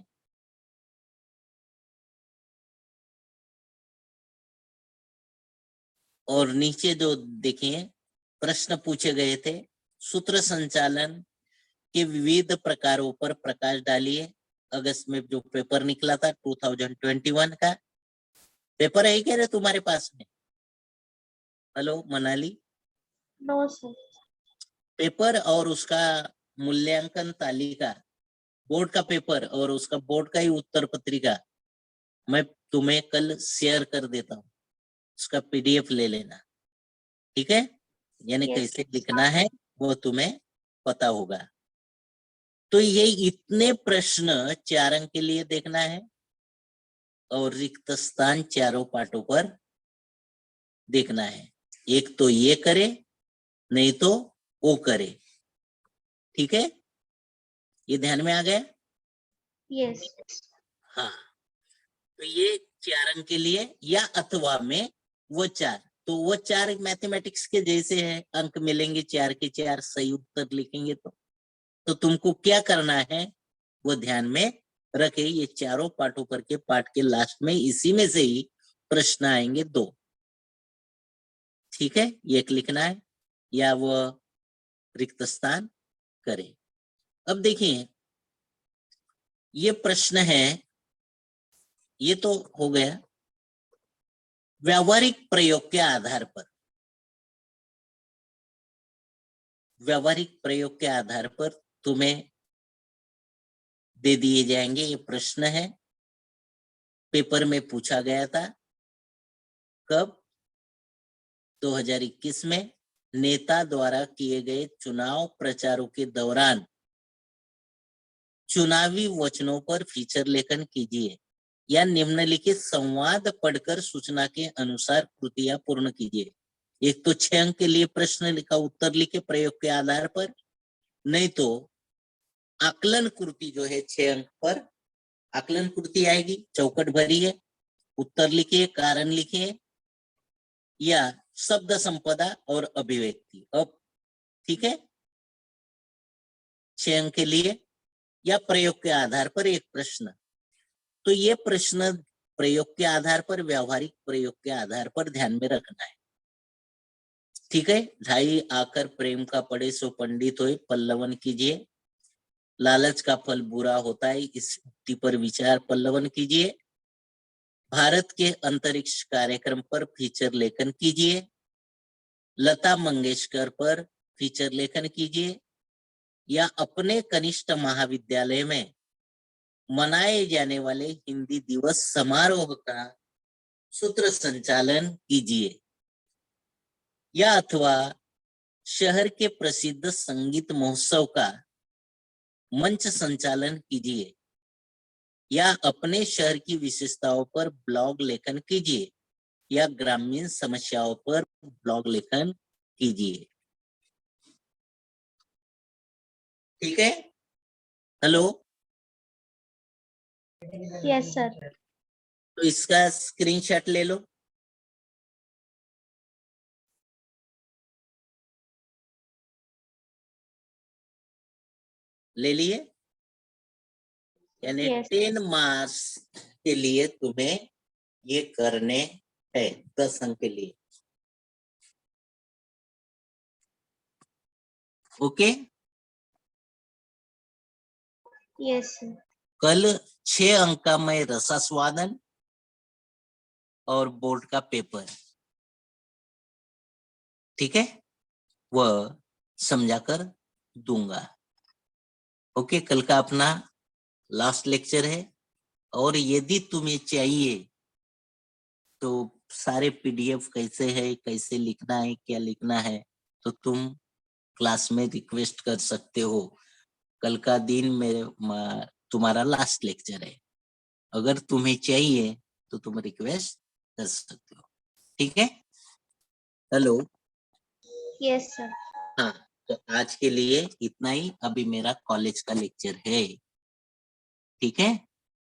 और नीचे जो देखिए प्रश्न पूछे गए थे, सूत्र संचालन के विविध प्रकारों पर प्रकाश डालिए। अगस्त में जो पेपर निकला था 2021 का पेपर है क्या रे तुम्हारे पास में? Hello Manali, no sir. Paper और उसका मूल्यांकन तालिका, बोर्ड का पेपर और उसका बोर्ड का ही उत्तर पत्रिका मैं तुम्हें कल शेयर कर देता हूँ, उसका पीडीएफ ले लेना। ठीक है, यानी Yes. कैसे लिखना है वो तुम्हें पता होगा। तो ये इतने प्रश्न 4 अंक के लिए देखना है और रिक्त स्थान चारों पाठों पर देखना है। एक तो ये करे, नहीं तो वो करे। ठीक है, ये ध्यान में आ गया? यस। हाँ, तो ये 4 अंक के लिए या अथवा में वो 4, तो वो 4 मैथमेटिक्स के जैसे है, अंक मिलेंगे 4 के 4, सही उत्तर लिखेंगे तो तुमको क्या करना है वो ध्यान में रखे। ये चारों पाठों पर के पाठ के लास्ट में इसी में से ही प्रश्न आएंगे 2। ठीक है, एक लिखना है या वो रिक्त स्थान करे। अब देखिए ये प्रश्न है, ये तो हो गया व्यावहारिक प्रयोग के आधार पर। व्यावहारिक प्रयोग के आधार पर तुम्हें दे दिए जाएंगे। ये प्रश्न है, पेपर में पूछा गया था। कब? 2021 में नेता द्वारा किए गए चुनाव प्रचारों के दौरान चुनावी वचनों पर फीचर लेखन कीजिए या निम्नलिखित संवाद पढ़कर सूचना के अनुसार कृतियां पूर्ण कीजिए। एक तो 6 अंक के लिए प्रश्न का उत्तर लिखे प्रयोग के आधार पर, नहीं तो आकलन कृति जो है 6 अंक पर आकलन कृति आएगी, चौकट भरी है, उत्तर लिखिए, कारण लिखिए या शब्द संपदा और अभिव्यक्ति। अब ठीक है, 6 अंक के लिए या प्रयोग के आधार पर एक प्रश्न। तो ये प्रश्न प्रयोग के आधार पर, व्यावहारिक प्रयोग के आधार पर ध्यान में रखना है। ठीक है, ढाई आकर प्रेम का पड़े सो पंडित होए पल्लवन कीजिए। लालच का फल बुरा होता है, इस उक्ति पर विचार पल्लवन कीजिए। भारत के अंतरिक्ष कार्यक्रम पर फीचर लेखन कीजिए। लता मंगेशकर पर फीचर लेखन कीजिए या अपने कनिष्ठ महाविद्यालय में मनाए जाने वाले हिंदी दिवस समारोह का सूत्र संचालन कीजिए या अथवा शहर के प्रसिद्ध संगीत महोत्सव का मंच संचालन कीजिए या अपने शहर की विशेषताओं पर ब्लॉग लेखन कीजिए या ग्रामीण समस्याओं पर ब्लॉग लेखन कीजिए। ठीक है, हेलो, यस सर। तो इसका स्क्रीनशॉट ले लो। ले लिए? यानी Yes. 10 मार्क्स के लिए तुम्हें ये करने है 10 अंक के लिए। Okay, yes sir. कल 6 अंक का मैं रसास्वादन और बोर्ड का पेपर, ठीक है, वह समझा कर दूंगा। ओके, कल का अपना लास्ट लेक्चर है, और यदि तुम्हें चाहिए तो सारे पीडीएफ कैसे है, कैसे लिखना है, क्या लिखना है, तो तुम क्लास में रिक्वेस्ट कर सकते हो। कल का दिन मेरे तुम्हारा लास्ट लेक्चर है, अगर तुम्हें चाहिए तो तुम रिक्वेस्ट कर सकते हो, ठीक है। Hello, yes sir. हाँ, तो आज के लिए इतना ही, अभी मेरा कॉलेज का लेक्चर है, ठीक है।